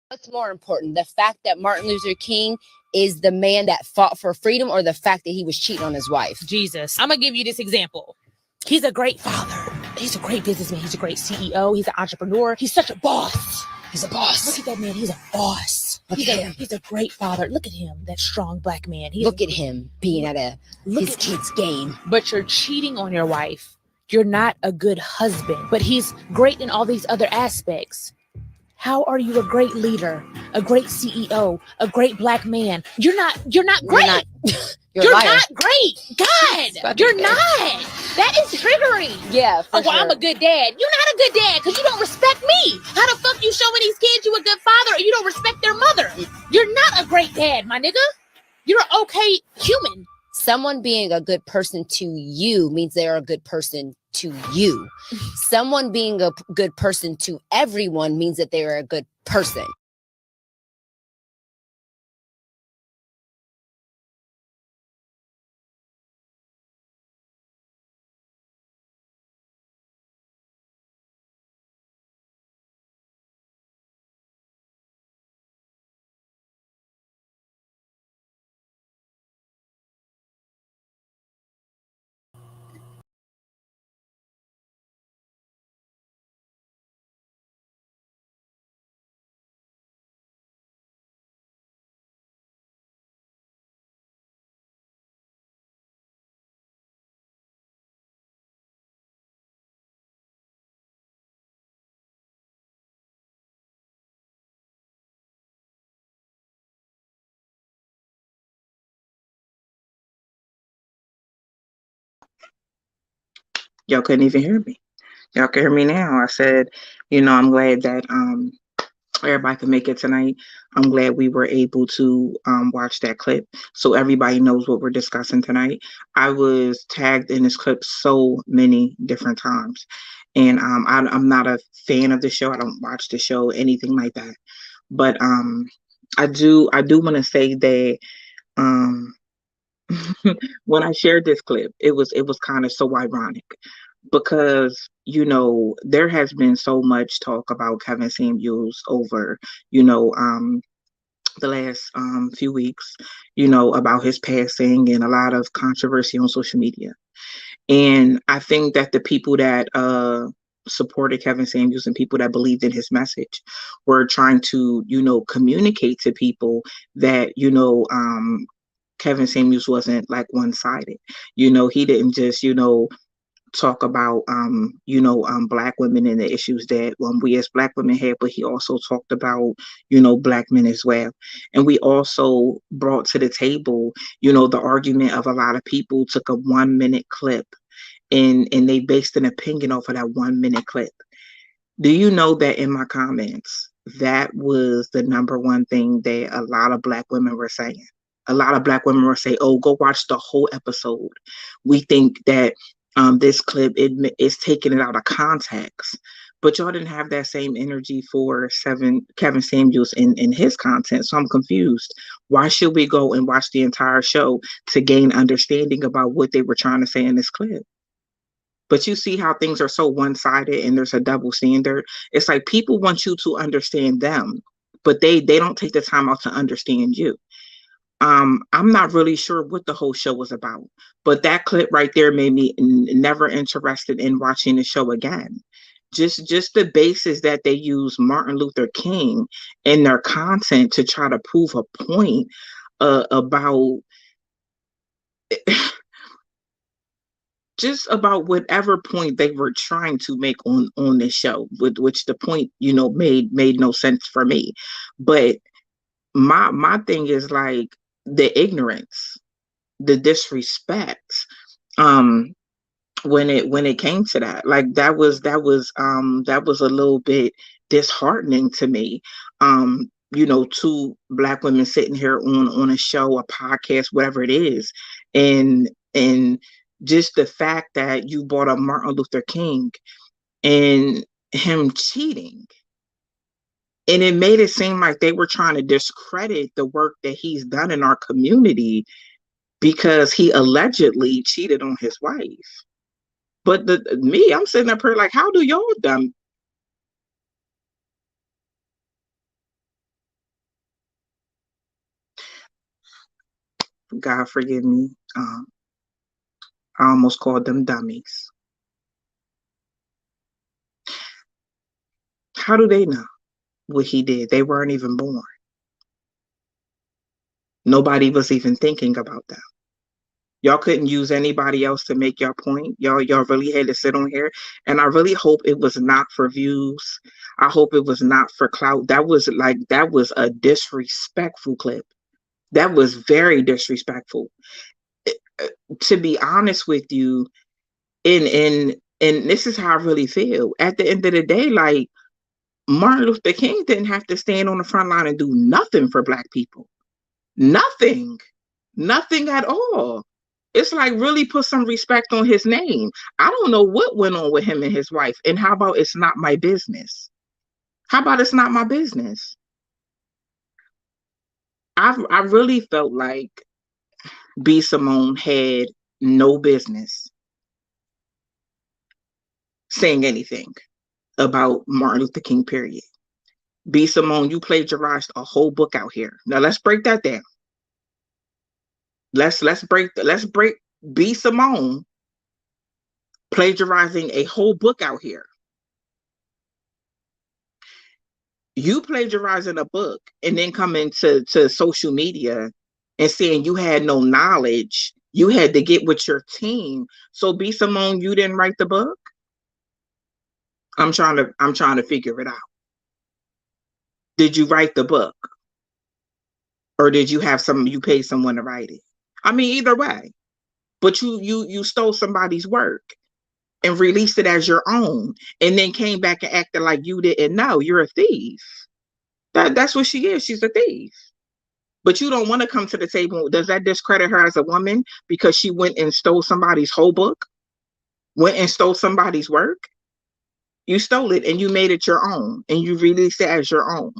What's more important, the fact that Martin Luther King is the man that fought for freedom, or the fact that he was cheating on his wife? Jesus. I'm going to give you this example. He's a great father. He's a great businessman. He's a great CEO. He's an entrepreneur. He's such a boss. He's a boss. Look at that man. He's a boss. He's a great father. Look at him, that strong black man. Look at him being at his kid's game. But you're cheating on your wife. You're not a good husband. But he's great in all these other aspects. How are you a great leader, a great CEO, a great black man? You're not great. You're not great. God, you're not. That is triggering. Yeah. Oh, well, I'm a good dad. You're not a good dad because you don't respect me. How the fuck you showing these kids you a good father and you don't respect their mother? You're not a great dad, my nigga. You're an okay human. Someone being a good person to you means they're a good person to you. Someone being a good person to everyone means that they're a good person. Y'all couldn't even hear me. Y'all can hear me now. I said, I'm glad that everybody could make it tonight. I'm glad we were able to watch that clip so everybody knows what we're discussing tonight. I was tagged in this clip so many different times. And I'm not a fan of the show. I don't watch the show, anything like that. But I do want to say that when I shared this clip, it was kind of so ironic because there has been so much talk about Kevin Samuels over the last few weeks, about his passing and a lot of controversy on social media. And I think that the people that supported Kevin Samuels and people that believed in his message were trying to communicate to people that Kevin Samuels wasn't like one-sided. He didn't just talk about black women and the issues that we as black women had, but he also talked about black men as well. And we also brought to the table the argument of a lot of people took a 1-minute clip and they based an opinion off of that 1-minute clip. Do you know that in my comments that was the number one thing that a lot of black women were saying? A lot of black women were saying, oh, go watch the whole episode. We think that this clip is taking it out of context. But y'all didn't have that same energy for Kevin Samuels in his content. So I'm confused. Why should we go and watch the entire show to gain understanding about what they were trying to say in this clip? But you see how things are so one-sided and there's a double standard. It's like people want you to understand them, but they don't take the time out to understand you. I'm not really sure what the whole show was about, but that clip right there made me never interested in watching the show again. Just the basis that they use Martin Luther King in their content to try to prove a point about just about whatever point they were trying to make on this show, which the point made no sense for me. But my thing is like the ignorance, the disrespect, when it came to that, like that was a little bit disheartening to me. Two black women sitting here on a show, a podcast, whatever it is, and just the fact that you brought up Martin Luther King and him cheating. And it made it seem like they were trying to discredit the work that he's done in our community because he allegedly cheated on his wife. But I'm sitting up here like, how do y'all God forgive me. I almost called them dummies. How do they know what he did? They weren't even born. Nobody was even thinking about them. Y'all couldn't use anybody else to make your point. Y'all really had to sit on here. And I really hope it was not for views. I hope it was not for clout. That was a disrespectful clip. That was very disrespectful. To be honest with you, and this is how I really feel. At the end of the day, like, Martin Luther King didn't have to stand on the front line and do nothing for Black people. Nothing. Nothing at all. It's like, really put some respect on his name. I don't know what went on with him and his wife. And how about it's not my business? How about it's not my business? I really felt like B. Simone had no business saying anything about Martin Luther King, period. B. Simone, you plagiarized a whole book out here. Now let's break that down. Let's break B. Simone plagiarizing a whole book out here. You plagiarizing a book and then coming to social media and saying you had no knowledge. You had to get with your team. So B. Simone, you didn't write the book? I'm trying to figure it out. Did you write the book? Or did you pay someone to write it? I mean, either way. But you stole somebody's work and released it as your own, and then came back and acted like you didn't know. You're a thief. That's what she is. She's a thief. But you don't want to come to the table. Does that discredit her as a woman because she went and stole somebody's whole book? Went and stole somebody's work? You stole it and you made it your own, and you released it as your own.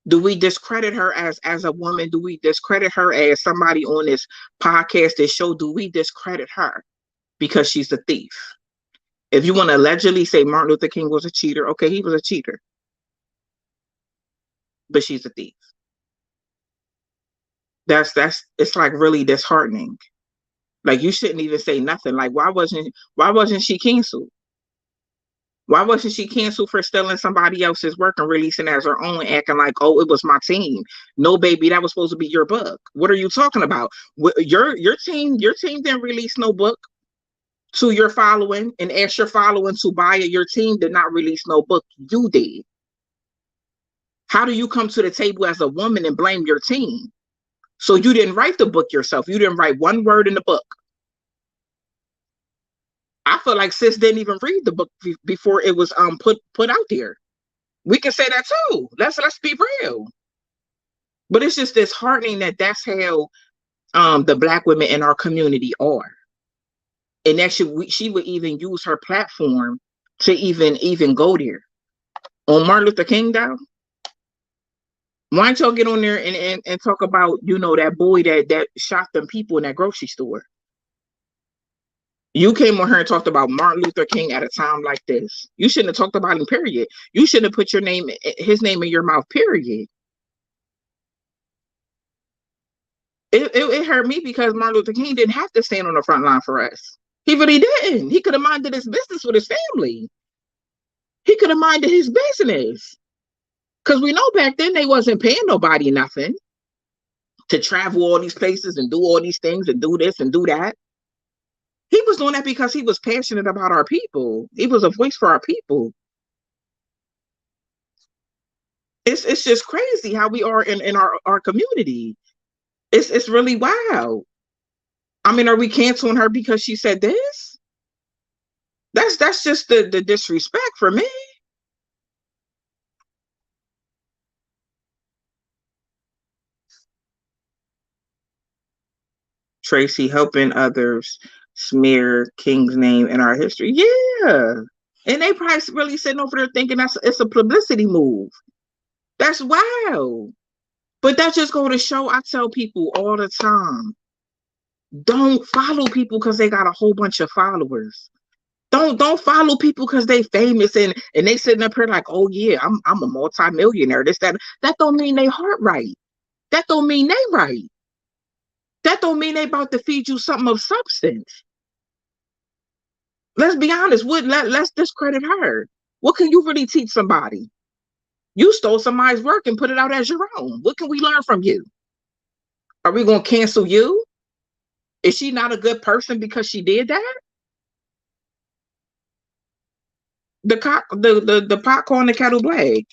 Do we discredit her as a woman? Do we discredit her as somebody on this podcast, this show? Do we discredit her because she's a thief? If you want to allegedly say Martin Luther King was a cheater, okay, he was a cheater. But she's a thief. It's like really disheartening. Like, you shouldn't even say nothing. Like, why wasn't she canceled? Why wasn't she canceled for stealing somebody else's work and releasing as her own, acting like, oh, it was my team? No, baby, that was supposed to be your book. What are you talking about? Your team didn't release no book to your following and ask your following to buy it. Your team did not release no book. You did. How do you come to the table as a woman and blame your team? So you didn't write the book yourself. You didn't write one word in the book. I feel like sis didn't even read the book before it was put out there. We can say that too. Let's be real. But it's just disheartening that that's how the Black women in our community are, and that she would even use her platform to even go there. On Martin Luther King, though, why don't y'all get on there and talk about, that boy that shot them people in that grocery store? You came on here and talked about Martin Luther King at a time like this. You shouldn't have talked about him, period. You shouldn't have put his name in your mouth, period. It hurt me because Martin Luther King didn't have to stand on the front line for us. He really didn't. He could have minded his business with his family. He could have minded his business. Because we know back then they wasn't paying nobody nothing to travel all these places and do all these things and do this and do that. He was doing that because he was passionate about our people. He was a voice for our people. It's just crazy how we are in our community. It's really wild. I mean, are we canceling her because she said this? That's just the disrespect for me. Tracy, helping others smear King's name in our history. Yeah. And they probably really sitting over there thinking it's a publicity move. That's wild. But that just go to show, I tell people all the time, don't follow people because they got a whole bunch of followers. Don't follow people because they famous and they sitting up here like, oh yeah, I'm a multi-millionaire. That don't mean they heart right. That don't mean they right. That don't mean they about to feed you something of substance. Let's be honest. Let's discredit her. What can you really teach somebody? You stole somebody's work and put it out as your own. What can we learn from you? Are we going to cancel you? Is she not a good person because she did that? The pot calling the kettle black.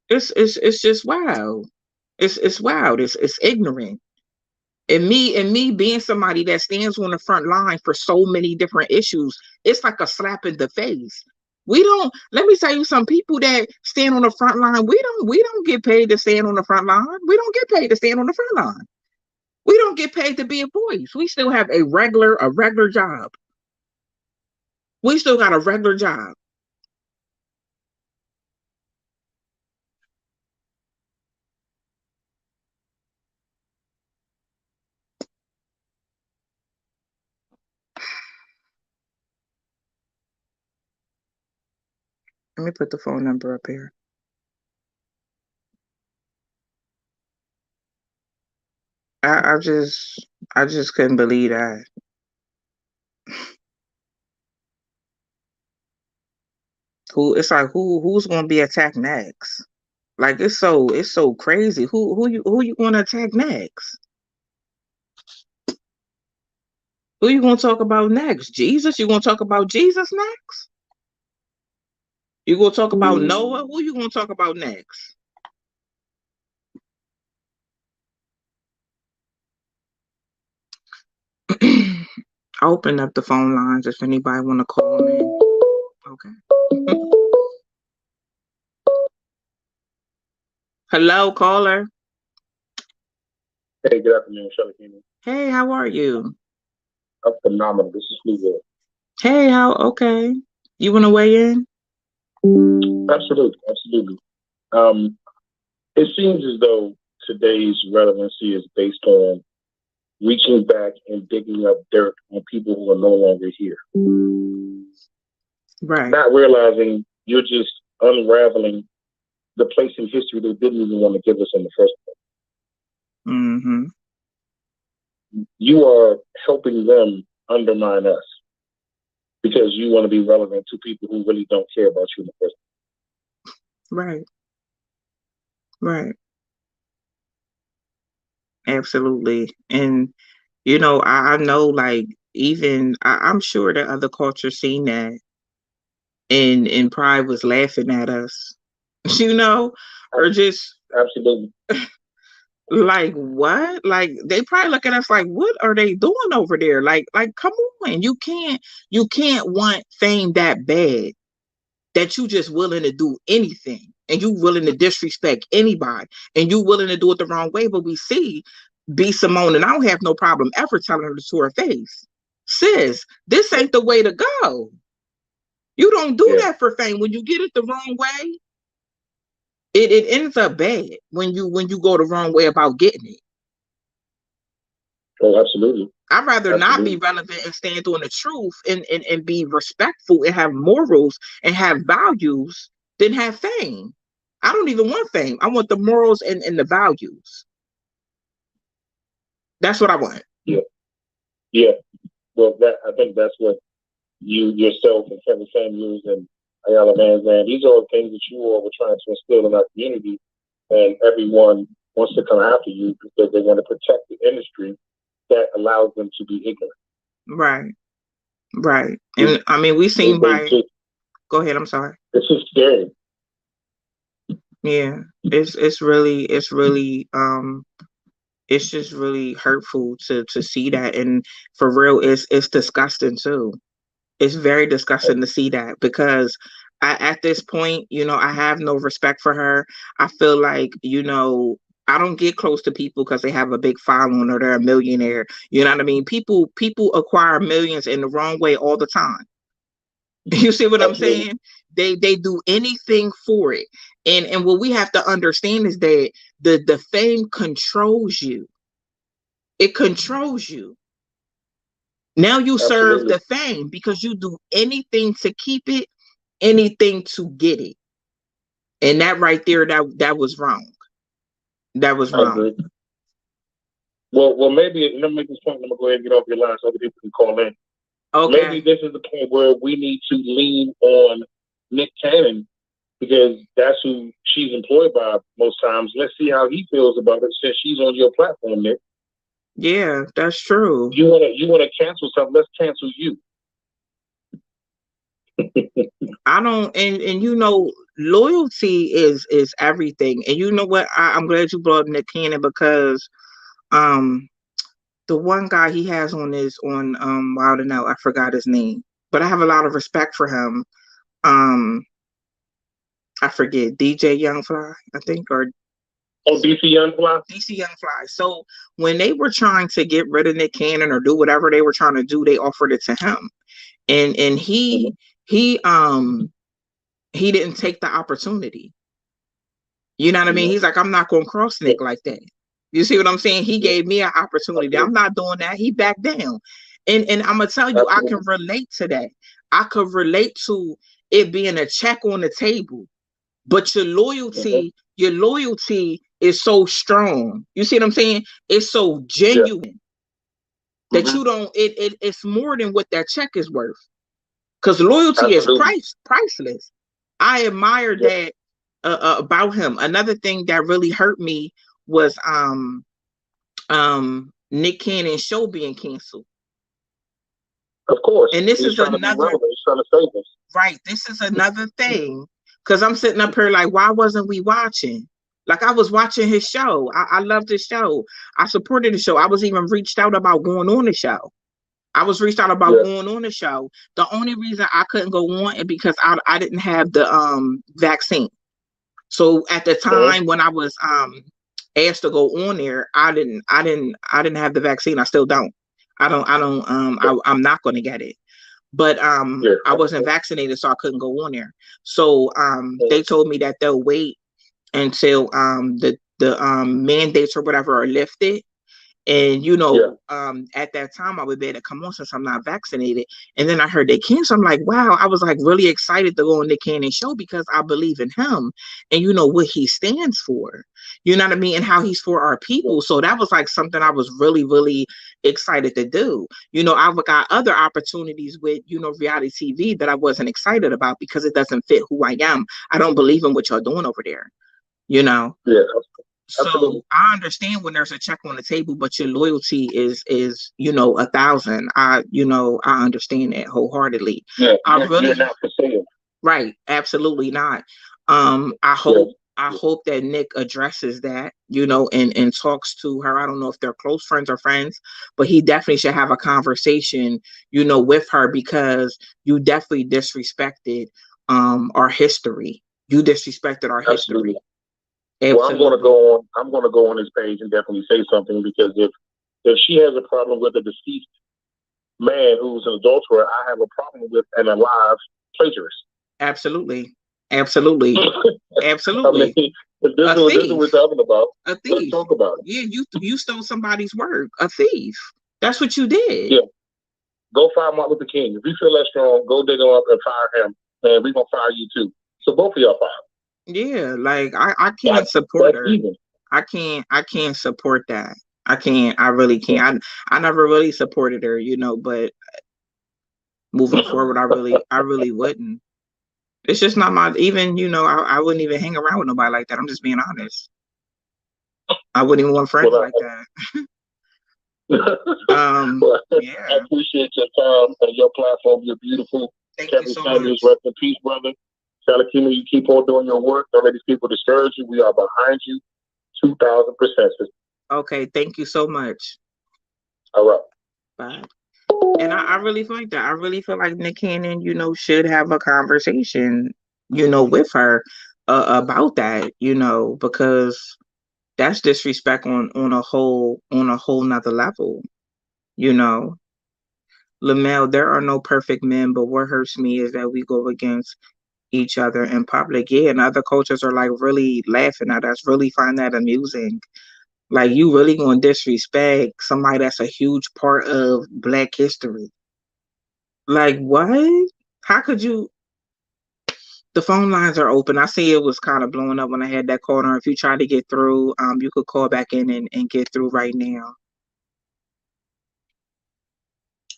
It's just wild. It's wild. It's ignorant. And me being somebody that stands on the front line for so many different issues, it's like a slap in the face. Let me tell you, some people that stand on the front line, we don't get paid to stand on the front line. We don't get paid to stand on the front line. We don't get paid to be a voice. We still have a regular job. We still got a regular job. Let me put the phone number up here. I just couldn't believe that. It's like who's gonna be attacked next? Like it's so crazy. Who you gonna attack next? Who you gonna talk about next? Jesus? You gonna talk about Jesus next? You gonna talk about Noah? Who you gonna talk about next? I open up the phone lines if anybody want to call in. Okay. Hello, caller. Hey, good afternoon, Shelly. Hey, how are you? I'm phenomenal. This is Steve. Hey, okay. You want to weigh in? Absolutely, absolutely. It seems as though today's relevancy is based on reaching back and digging up dirt on people who are no longer here. Right. Not realizing you're just unraveling the place in history they didn't even want to give us in the first place. Mm-hmm. You are helping them undermine us because you want to be relevant to people who really don't care about you in the first place. Right. Right. Absolutely. And you know, I know, like, even I'm sure that other cultures seen that and Pride was laughing at us, you know, or just absolutely. Like what? Like they probably look at us like, what are they doing over there? Like come on, you can't want fame that bad that you just willing to do anything and you willing to disrespect anybody and you willing to do it the wrong way. But we see B Simone, and I don't have no problem ever telling her to her face, sis, this ain't the way to go. You don't do that for fame. When you get it the wrong way, it ends up bad when you go the wrong way about getting it. Oh, absolutely. I'd rather not be relevant and stand on the truth and be respectful and have morals and have values than have fame. I don't even want fame. I want the morals and the values. That's what I want. Yeah. Yeah. Well, I think that's what you yourself and Kevin Samuels and Ayala Manzan, these are all things that you all were trying to instill in our community, and everyone wants to come after you because they want to protect the industry that allows them to be ignorant. Right. And I mean, we seen go ahead, I'm sorry. It's just scary. Yeah. It's really it's just really hurtful to see that. And for real, it's disgusting too. It's very disgusting to see that because at this point, you know, I have no respect for her. I feel like, you know, I don't get close to people because they have a big following or they're a millionaire. You know what I mean? People acquire millions in the wrong way all the time. You see what I'm saying? They do anything for it. And what we have to understand is that the fame controls you. It controls you. Now you serve the fame because you do anything to keep it, anything to get it. And that right there, that was wrong. That was wrong. Well, maybe let me make this point. I'm gonna go ahead and get off your line so other people can call in. Okay. Maybe this is the point where we need to lean on Nick Cannon because that's who she's employed by most times. Let's see how he feels about it since she's on your platform, Nick. Yeah, that's true. You wanna cancel something? Let's cancel you. I don't, and you know, loyalty is everything. And you know what? I'm glad you brought up Nick Cannon because the one guy he has on Wild and Out, I forgot his name, but I have a lot of respect for him. I forget DJ Youngfly, I think, or DC Youngfly. DC Youngfly. So when they were trying to get rid of Nick Cannon or do whatever they were trying to do, they offered it to him, and he didn't take the opportunity. You know what I mean? He's like, I'm not going to cross Nick like that. You see what I'm saying? He gave me an opportunity. I'm not doing that. He backed down. And I'm going to tell you, I can relate to that. I could relate to it being a check on the table. But your loyalty is so strong. You see what I'm saying? It's so genuine that you don't, it's more than what that check is worth. Because loyalty is priceless. I admire that about him. Another thing that really hurt me was Nick Cannon's show being canceled. Of course. And this is another he's trying to save us. Right. This is another thing. Because I'm sitting up here like, why wasn't we watching? Like I was watching his show. I loved his show. I supported the show. I was even reached out about going on the show. Going on the show. The only reason I couldn't go on is because I didn't have the vaccine. So at the time when I was asked to go on there, I didn't have the vaccine. I still don't. I'm not going to get it. But I wasn't vaccinated, so I couldn't go on there. So they told me that they'll wait until the mandates or whatever are lifted. And at that time I would be able to come on since I'm not vaccinated. And then I heard they canceled. I'm like, wow, I was like really excited to go on the Cannon show because I believe in him and you know what he stands for. You know what I mean? And how he's for our people. So that was like something I was really, really excited to do. You know, I've got other opportunities with, reality TV that I wasn't excited about because it doesn't fit who I am. I don't believe in what y'all doing over there, Yeah. So I understand when there's a check on the table, but your loyalty is 1,000. I understand that wholeheartedly. Yeah, you're not for sale. Right, absolutely not. I hope that Nick addresses that, and talks to her. I don't know if they're close friends or friends, but he definitely should have a conversation, with her because you definitely disrespected our history. You disrespected our history. Well, I'm going to go on his page and definitely say something because if she has a problem with a deceased man who's an adulterer, I have a problem with an alive plagiarist. Absolutely. I mean, this is what we're talking about. A thief. Let's talk about it. Yeah, you stole somebody's work. A thief. That's what you did. Yeah. Go fire Martin Luther King. If you feel that strong, go dig him up and fire him, and we're gonna fire you too. So both of y'all fire. Yeah, like I can't support her. I can't support that. I really can't. I never really supported her, but moving forward I really wouldn't. It's just not my I wouldn't even hang around with nobody like that. I'm just being honest. I wouldn't even want friends like that. Yeah. I appreciate your time and your platform. You're beautiful. Thank Kevin you so Samuels, much. rest in peace, brother. Salakima, you keep on doing your work. Don't let these people discourage you. We are behind you 2,000%. Okay, thank you so much. All right. Bye. And I really feel like that. I really feel like Nick Cannon, should have a conversation, with her about that, because that's disrespect on a whole nother level, Lamel, there are no perfect men, but what hurts me is that we go against each other in public. Yeah, and other cultures are like really laughing at us, really find that amusing. Like you really gonna disrespect somebody that's a huge part of Black history. Like what? How could you? The phone lines are open. I see it was kind of blowing up when I had that call on. If you try to get through, you could call back in and get through right now.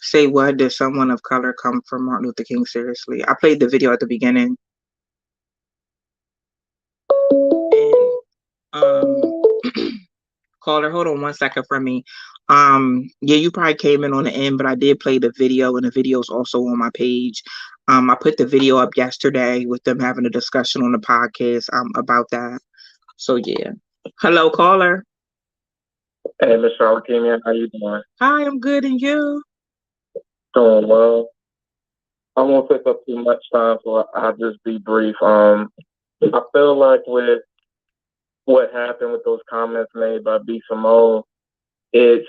Say what? Did someone of color come from Martin Luther King seriously? I played the video at the beginning. And caller, hold on 1 second for me. Yeah, you probably came in on the end, but I did play the video, and the video is also on my page. I put the video up yesterday with them having a discussion on the podcast about that. So yeah. Hello, caller. Hey, Miss Charlotte, how you doing? Hi, I'm good, and you? Doing well. I won't take up too much time, so I'll just be brief. I feel like with what happened with those comments made by B. Simone, it's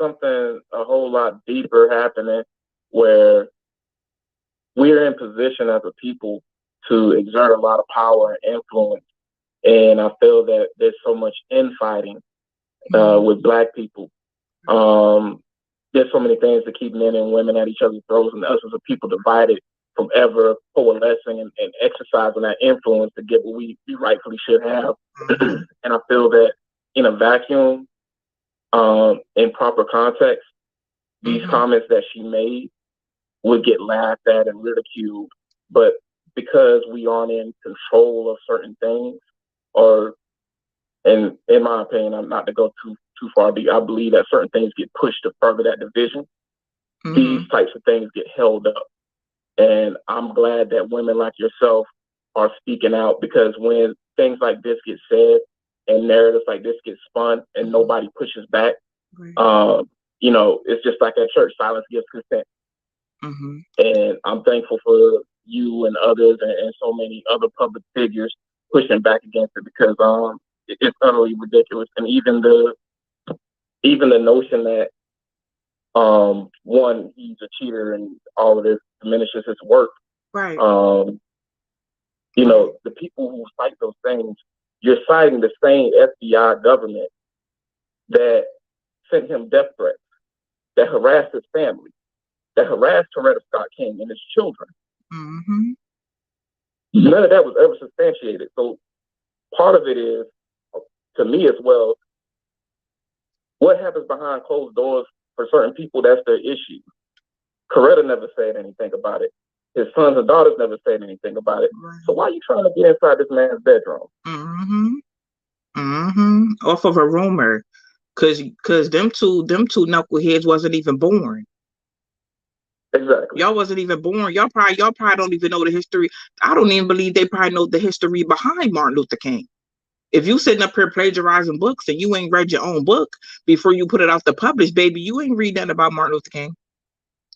something a whole lot deeper happening where we're in position as a people to exert a lot of power and influence. And I feel that there's so much infighting with Black people. There's so many things to keep men and women at each other's throats, and us as a people divided from ever coalescing and exercising that influence to get what we rightfully should have. And I feel that in a vacuum, in proper context, these comments that she made would get laughed at and ridiculed. But because we aren't in control of certain things, or in my opinion, I'm not to go too far deep, I believe that certain things get pushed to further that division. These types of things get held up. And I'm glad that women like yourself are speaking out, because when things like this get said and narratives like this get spun and nobody pushes back, you know, it's just like at church, silence gives consent. And I'm thankful for you and others and so many other public figures pushing back against it, because it's utterly ridiculous. And even the notion that one, he's a cheater and all of this diminishes his work. Right. You know, the people who cite those things, you're citing the same FBI government that sent him death threats, that harassed his family, that harassed Coretta Scott King and his children. None of that was ever substantiated. So part of it is, to me as well, what happens behind closed doors for certain people, that's their issue. Coretta never said anything about it. His sons and daughters never said anything about it. So why are you trying to get inside this man's bedroom? Off of a rumor, cause them two knuckleheads wasn't even born. Exactly. Y'all wasn't even born. Y'all probably don't even know the history. I don't even believe they probably know the history behind Martin Luther King. If you sitting up here plagiarizing books and you ain't read your own book before you put it out to publish, baby, you ain't read nothing about Martin Luther King.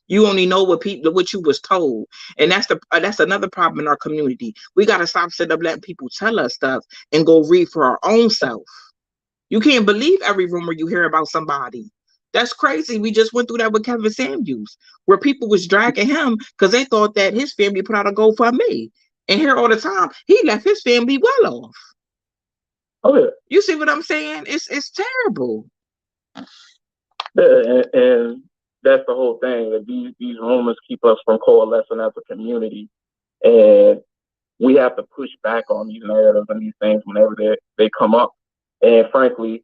You only know what you was told. And that's another problem in our community. We got to stop sitting up letting people tell us stuff and go read for our own self. You can't believe every rumor you hear about somebody. That's crazy. We just went through that with Kevin Samuels, where people was dragging him because they thought that his family put out a GoFundMe. And here all the time, he left his family well off. Oh yeah. You see what I'm saying? It's terrible. Yeah, and that's the whole thing. That these rumors keep us from coalescing as a community, and we have to push back on these narratives and these things whenever they come up. And frankly,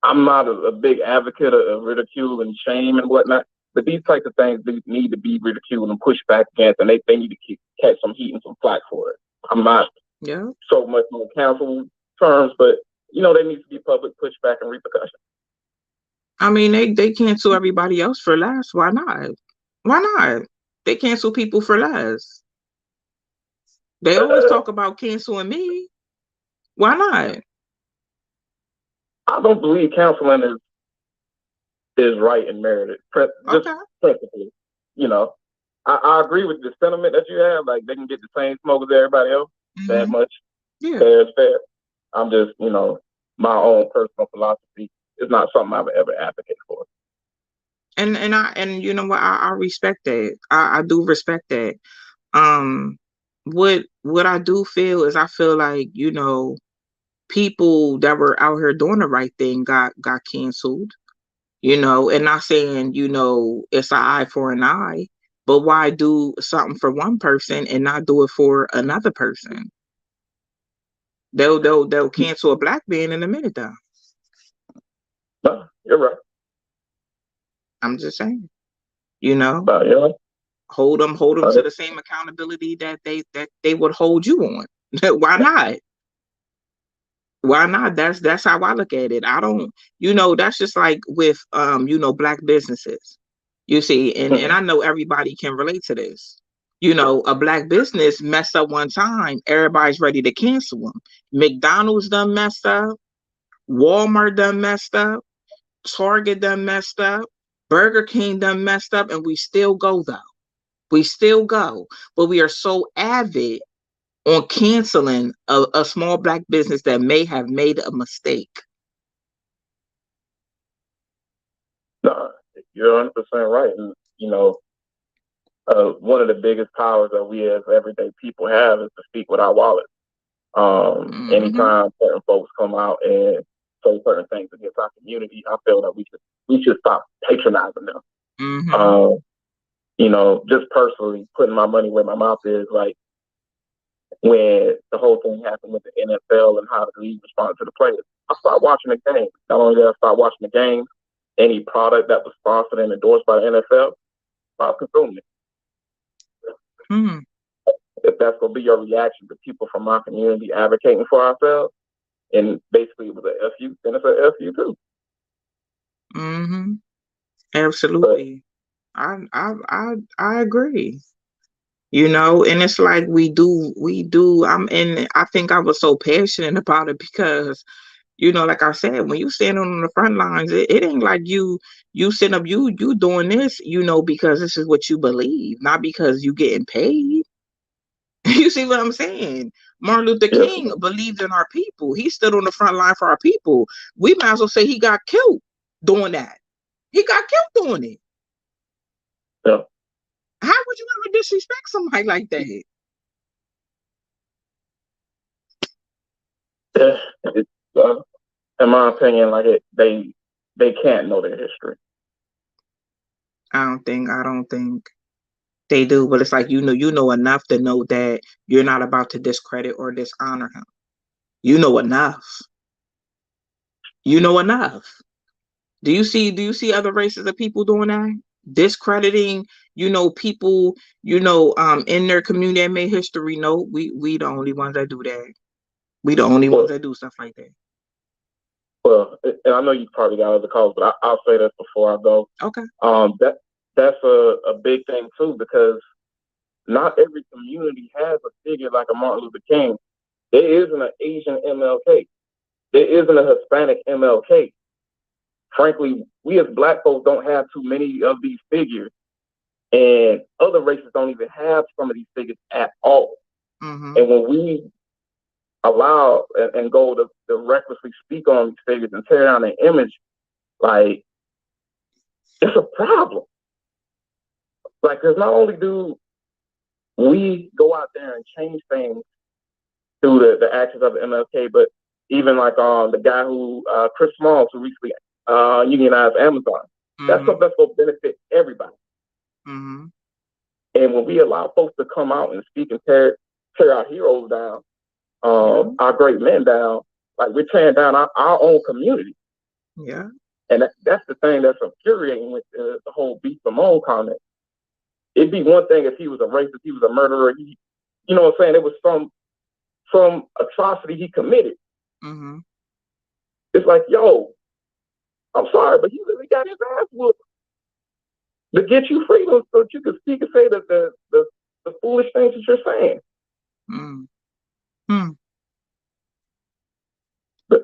I'm not a big advocate of ridicule and shame and whatnot, but these types of things need to be ridiculed and pushed back against, and they need to catch some heat and some flack for it. I'm not so much on council terms, but you know, there needs to be public pushback and repercussion. I mean, they cancel everybody else for less. Why not? Why not? They cancel people for less. They always talk about canceling me. Why not? I don't believe canceling is right and merited. Just principally, you know. I agree with the sentiment that you have. Like, they can get the same smoke as everybody else. That much. Yeah. Fair is fair. I'm just, you know, my own personal philosophy is not something I would ever advocate for. And you know what, I respect that. I do respect that. What I do feel is, I feel like, you know, people that were out here doing the right thing got canceled, you know, and not saying, you know, it's an eye for an eye, but why do something for one person and not do it for another person? They'll cancel a black man in a minute though. No, you're right. I'm just saying, you know, Yeah. hold them to the same accountability that they would hold you on. Why not? Why not? That's how I look at it. I don't, that's just like with black businesses. You see, and I know everybody can relate to this. A black business messed up one time, everybody's ready to cancel them. McDonald's done messed up, Walmart done messed up, Target done messed up, Burger King done messed up, and we still go though. We still go, but we are so avid on canceling a small black business that may have made a mistake. No, you're 100% right. And, one of the biggest powers that we as everyday people have is to speak with our wallet. Anytime certain folks come out and say certain things against our community, I feel that we should stop patronizing them. Just personally putting my money where my mouth is, like when the whole thing happened with the NFL and how the league responded to the players, I started watching the game. Not only did I start watching the game, any product that was sponsored and endorsed by the NFL, stop consuming it. If that's going to be your reaction to people from our community advocating for ourselves, and basically it was a FU, then it's a FU too. Absolutely. I agree. And it's like we do. And I think I was so passionate about it because, like I said, when you stand on the front lines, it ain't like you sitting up, you doing this, because this is what you believe, not because you getting paid. You see what I'm saying? Martin Luther King believed in our people. He stood on the front line for our people. We might as well say he got killed doing that. He got killed doing it. Yeah. How would you ever disrespect somebody like that? In my opinion, like they can't know their history. I don't think they do, but it's like you know enough to know that you're not about to discredit or dishonor him. You know enough. You know enough. Do you see other races of people doing that? Discrediting, people, in their community that made history. No, we the only ones that do that. We the only ones that do stuff like that. Well, and I know you probably got other calls, but I'll say this before I go. Okay. That's a big thing too, because not every community has a figure like a Martin Luther King. There isn't an Asian MLK. There isn't a Hispanic MLK. Frankly, we as Black folks don't have too many of these figures, and other races don't even have some of these figures at all. And when we allow and go to recklessly speak on these figures and tear down their image, like, it's a problem. Like, because not only do we go out there and change things through the actions of the MLK, but even like the guy who Chris Smalls, who recently unionized Amazon. That's something that's going to benefit everybody. And when we allow folks to come out and speak and tear our heroes down, our great men down, like we're tearing down our own community. Yeah. And that's the thing that's infuriating with the whole Beast Simone comment. It'd be one thing if he was a racist, he was a murderer. You know what I'm saying? It was some atrocity he committed. It's like, yo, I'm sorry, but he really got his ass whooped to get you freedom so that you can speak and say the foolish things that you're saying. But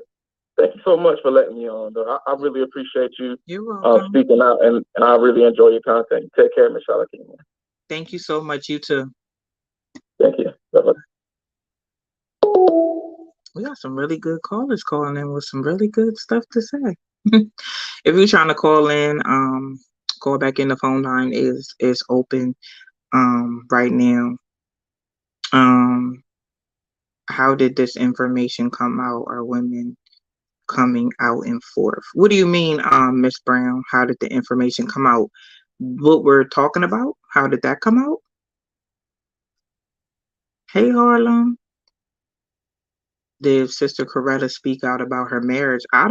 thank you so much for letting me on, though. I really appreciate you speaking out, and I really enjoy your content. Take care, Miss Charlotte. Thank you so much. You too. Thank you. Bye-bye. We got some really good callers calling in with some really good stuff to say. If you're trying to call in, call back in. The phone line is open right now. How did this information come out? Are women coming out in forth? What do you mean, Miss Brown? How did the information come out? What we're talking about? How did that come out? Hey, Harlem. Did Sister Coretta speak out about her marriage? I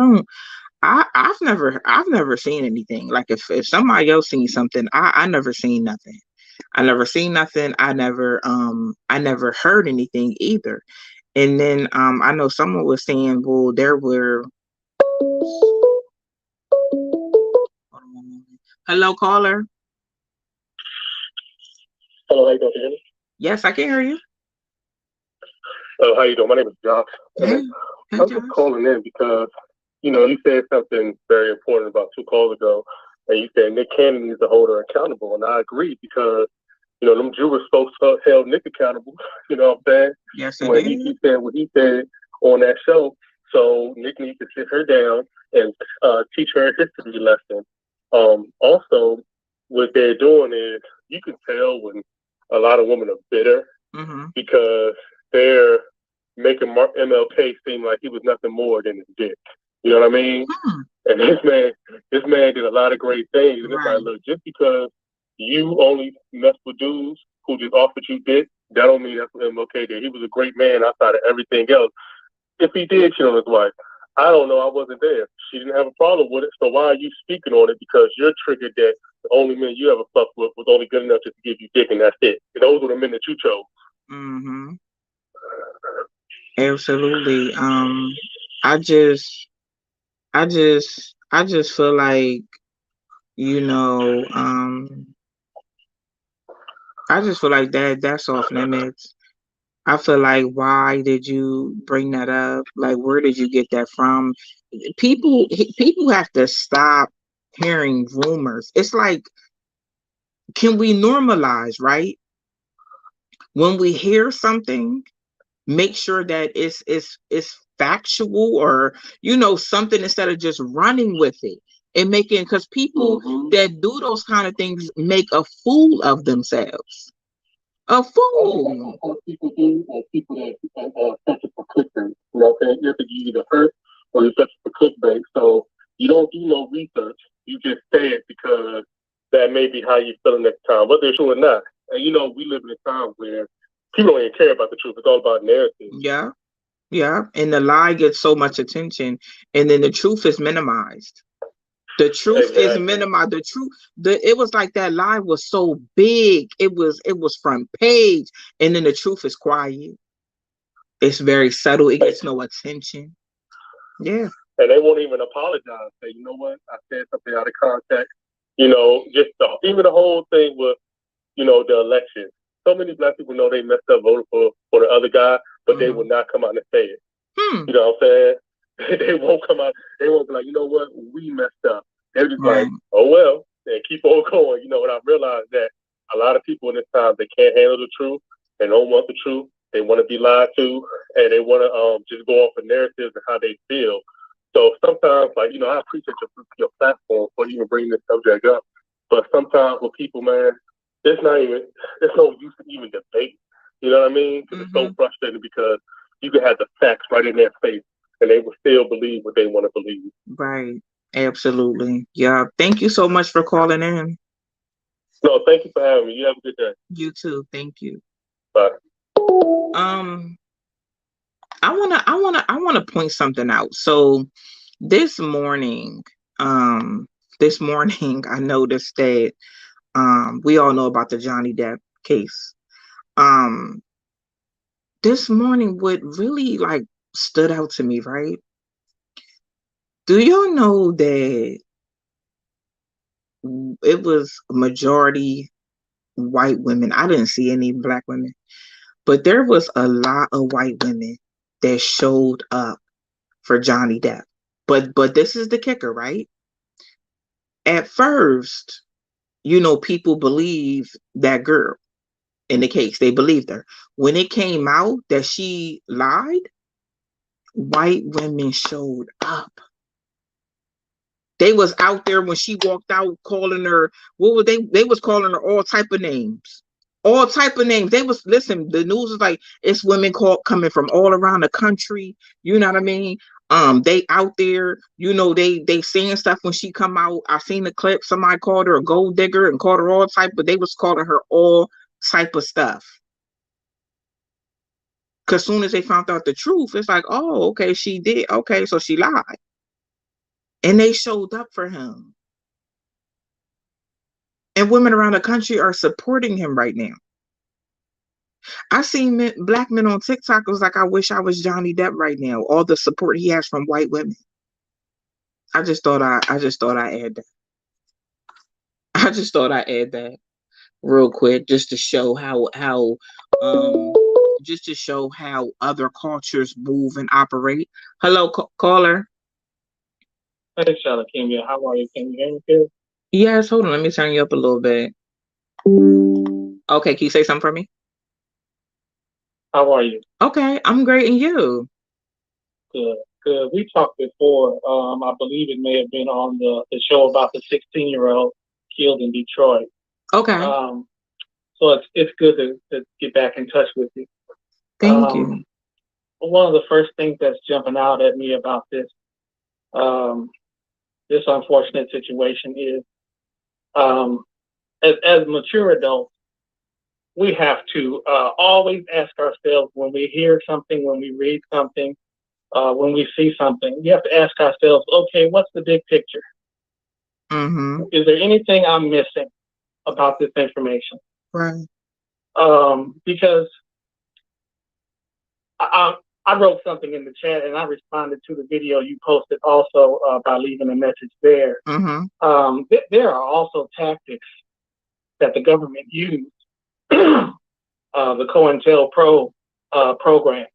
I've never seen anything. Like if somebody else seen something, I never seen nothing. I never seen nothing. I never heard anything either. And then I know someone was saying, well, there were. Hold on one moment. Hello, caller. Hello, how you doing? Can you hear me? Yes, I can hear you. How you doing? My name is Josh. Hey, hey, I'm just Josh. calling in because, you said something very important about 2 calls ago, and you said Nick Cannon needs to hold her accountable, and I agree because, them Jewish folks held Nick accountable. You know what I'm saying? Yes, I When did. he said what he said on that show, so Nick needs to sit her down and teach her a history lesson. Also, what they're doing is you can tell when a lot of women are bitter Mm-hmm. because they're making MLK seem like he was nothing more than his dick. You know what I mean? Hmm. And this man did a lot of great things. And it's Right. like, look, just because you only mess with dudes who just offered you dick, that don't mean that's what MLK did. He was a great man outside of everything else. If he did cheat on his wife, I don't know. I wasn't there. She didn't have a problem with it. So why are you speaking on it? Because you're triggered that the only men you ever fucked with was only good enough just to give you dick and that's it. And those were the men that you chose. Mm-hmm. Absolutely. I just, I just feel like, you know, I just feel like that's off limits. I feel like, why did you bring that up? Like, where did you get that from? People have to stop hearing rumors. It's like, can we normalize, right? When we hear something, make sure that it's factual, or something, instead of just running with it and making, because people that do those kind of things make a fool of themselves. A fool. Or people do, or people that search for clickbait. You know what I'm saying? You have to either hurt or you search for clickbait. So you don't do no research. You just say it because that may be how you're feeling at the time, whether it's true or not. And we live in a time where people don't even care about the truth. It's all about narrative. Yeah, yeah. And the lie gets so much attention, and then the truth is minimized. The truth is minimized. The truth, it was like that lie was so big. It was front page, and then the truth is quiet. It's very subtle. It gets no attention. Yeah. And they won't even apologize. Say, you know what? I said something out of context. Just even the whole thing with, the election. So many black people know they messed up voting for the other guy, but they will not come out and say it. You know what I'm saying? They won't come out. They won't be like, you know what? We messed up. They're just like, oh, well, and keep on going. And I realized that a lot of people in this time, they can't handle the truth. They don't want the truth. They want to be lied to, and they want to just go off of narratives and how they feel. So sometimes, I appreciate your platform for even bringing this subject up. But sometimes with people, man, there's no use to even debate. You know what I mean? It's so frustrating because you can have the facts right in their face, and they will still believe what they want to believe. Right. Absolutely. Yeah. Thank you so much for calling in. No, thank you for having me. You have a good day. You too. Thank you. Bye. I wanna point something out. So this morning, I noticed that we all know about the Johnny Depp case. Um, this morning, what really like stood out to me, right? Do y'all know that it was a majority white women? I didn't see any black women, but there was a lot of white women that showed up for Johnny Depp. But this is the kicker, right? At first, people believe that girl in the case. They believed her. When it came out that she lied, white women showed up. They was out there when she walked out calling her, what were they was calling her all type of names. All type of names. They was, listen, the news is like, it's women coming from all around the country. You know what I mean? They out there, they saying stuff when she come out. I seen the clip, somebody called her a gold digger and called her all type, but they was calling her all type of stuff. Cause soon as they found out the truth, it's like, oh, okay, she did. Okay, so she lied. and they showed up for him. And women around the country are supporting him right now. I seen black men on TikTok. It was like, I wish I was Johnny Depp right now. All the support he has from white women. I just thought I add that. I just thought I add that real quick, just to show how other cultures move and operate. Hello, caller. Hey, Shalakimia, how are you? Can you hear me good? Yes, hold on. Let me turn you up a little bit. Okay, can you say something for me? How are you? Okay, I'm great, and you? Good, good. We talked before. I believe it may have been on the show about the 16-year-old killed in Detroit. Okay. So it's good to get back in touch with you. Thank you. One of the first things that's jumping out at me about this this unfortunate situation is, as mature adults, we have to always ask ourselves when we hear something, when we read something, when we see something, we have to ask ourselves, okay, what's the big picture? Mm-hmm. Is there anything I'm missing about this information? Right. Because I wrote something in the chat and I responded to the video you posted also by leaving a message there. Mm-hmm. There are also tactics that the government used, the COINTELPRO program.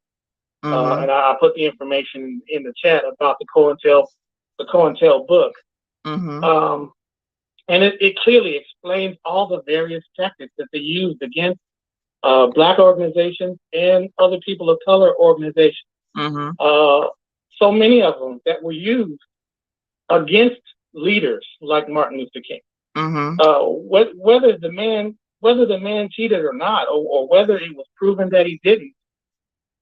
Mm-hmm. And I put the information in the chat about the COINTEL book. Mm-hmm. And it clearly explains all the various tactics that they used against Black organizations and other people of color organizations. Mm-hmm. So many of them that were used against leaders like Martin Luther King. Mm-hmm. Whether the man cheated or not, or whether it was proven that he didn't,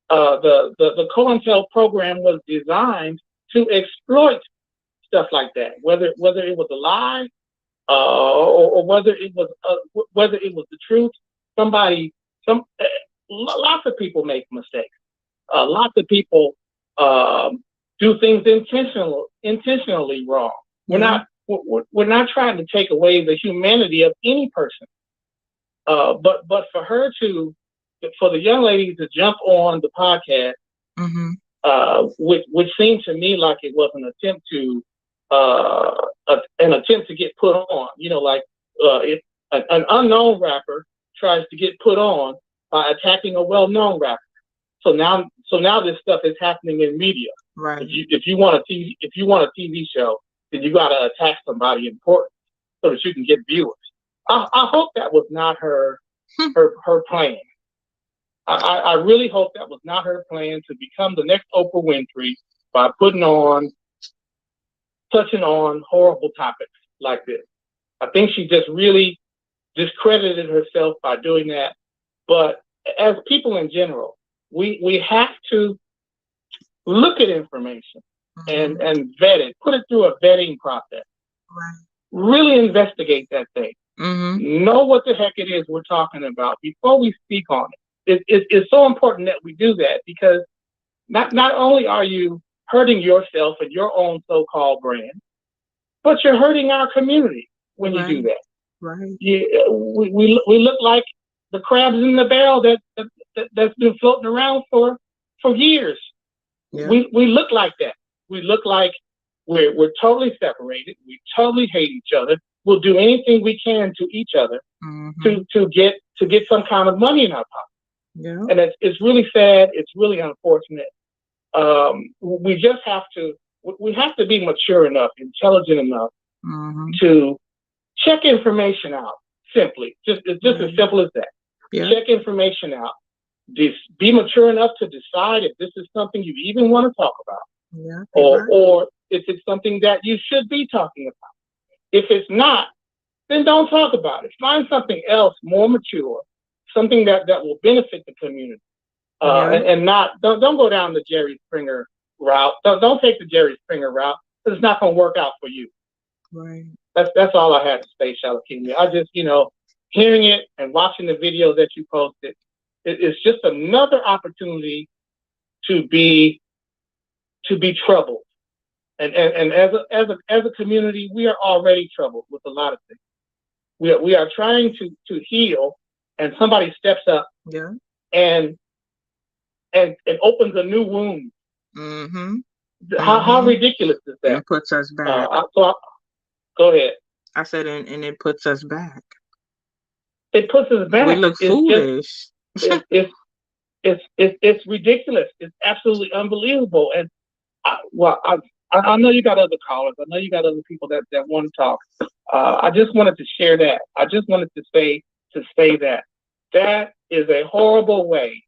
the COINTEL program was designed to exploit stuff like that. Whether it was a lie, or whether it was the truth. Lots of people make mistakes. Lots of people do things intentionally wrong. Yeah. We're not trying to take away the humanity of any person. But for the young lady to jump on the podcast, Mm-hmm. which seemed to me like it was an attempt to get put on. If an unknown rapper tries to get put on by attacking a well-known rapper. So now this stuff is happening in media. Right. If you want a TV show, then you got to attack somebody important so that you can get viewers. I hope that was not her plan. I really hope that was not her plan to become the next Oprah Winfrey by touching on horrible topics like this. I think she just really discredited herself by doing that. But as people in general, we have to look at information Mm-hmm. and vet it, put it through a vetting process. Right. Really investigate that thing. Mm-hmm. Know what the heck it is we're talking about before we speak on it. It's so important that we do that, because not only are you hurting yourself and your own so-called brand, but you're hurting our community when you do that. Right. We look like the crabs in the barrel that's been floating around for years. Yeah. We look like that. We look like we're totally separated. We totally hate each other. We'll do anything we can to each other Mm-hmm. to get some kind of money in our pocket. Yeah. And it's really sad. It's really unfortunate. We just have to be mature enough, intelligent enough Mm-hmm. to check information out. Simply, just as simple as that. Yeah. Check information out. Be mature enough to decide if this is something you even want to talk about, Yeah. or if it's something that you should be talking about. If it's not, then don't talk about it. Find something else more mature, something that will benefit the community, and don't go down the Jerry Springer route. Don't take the Jerry Springer route, because it's not going to work out for you. Right. That's all I had to say, Shalakini. I just, hearing it and watching the video that you posted, it's just another opportunity to be troubled And as a community, we are already troubled with a lot of things. We are trying to heal, and somebody steps up Yeah. and opens a new wound. Mm-hmm. How ridiculous is And that? it puts us back. Go ahead. I said, and it puts us back. It puts us back. We look foolish. It's ridiculous. It's absolutely unbelievable. And I know you got other callers. I know you got other people that want to talk. I just wanted to share that. I just wanted to say that is a horrible way.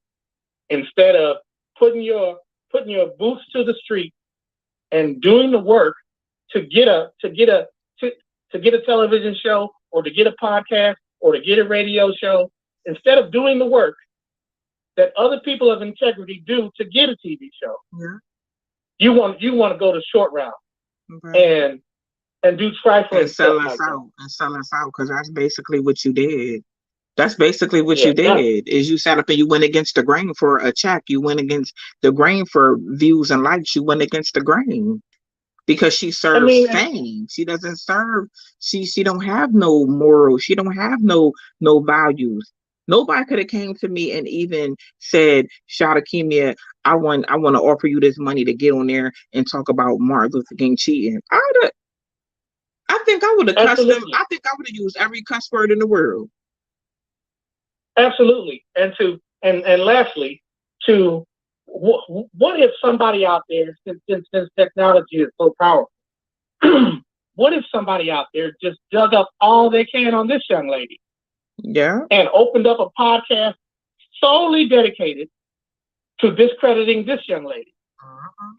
Instead of putting your boots to the street and doing the work to get a television show or to get a podcast or to get a radio show, instead of doing the work that other people of integrity do to get a TV show, yeah. you want to go the short route and do trifling and sell stuff us like out and sell us out, because that's basically what you did. That's basically what Yeah, you did. Is you sat up and you went against the grain for a check. You went against the grain for views and likes. You went against the grain because she serves fame. She doesn't serve. She don't have no morals. She don't have no values. Nobody could have came to me and even said, Shadakimia, I want to offer you this money to get on there and talk about Martin Luther King cheating. I think I would have cussed them. I think I would have used every cuss word in the world. Absolutely. And lastly, what if somebody out there, since technology is so powerful, what if somebody out there just dug up all they can on this young lady? Yeah. And opened up a podcast solely dedicated to discrediting this young lady.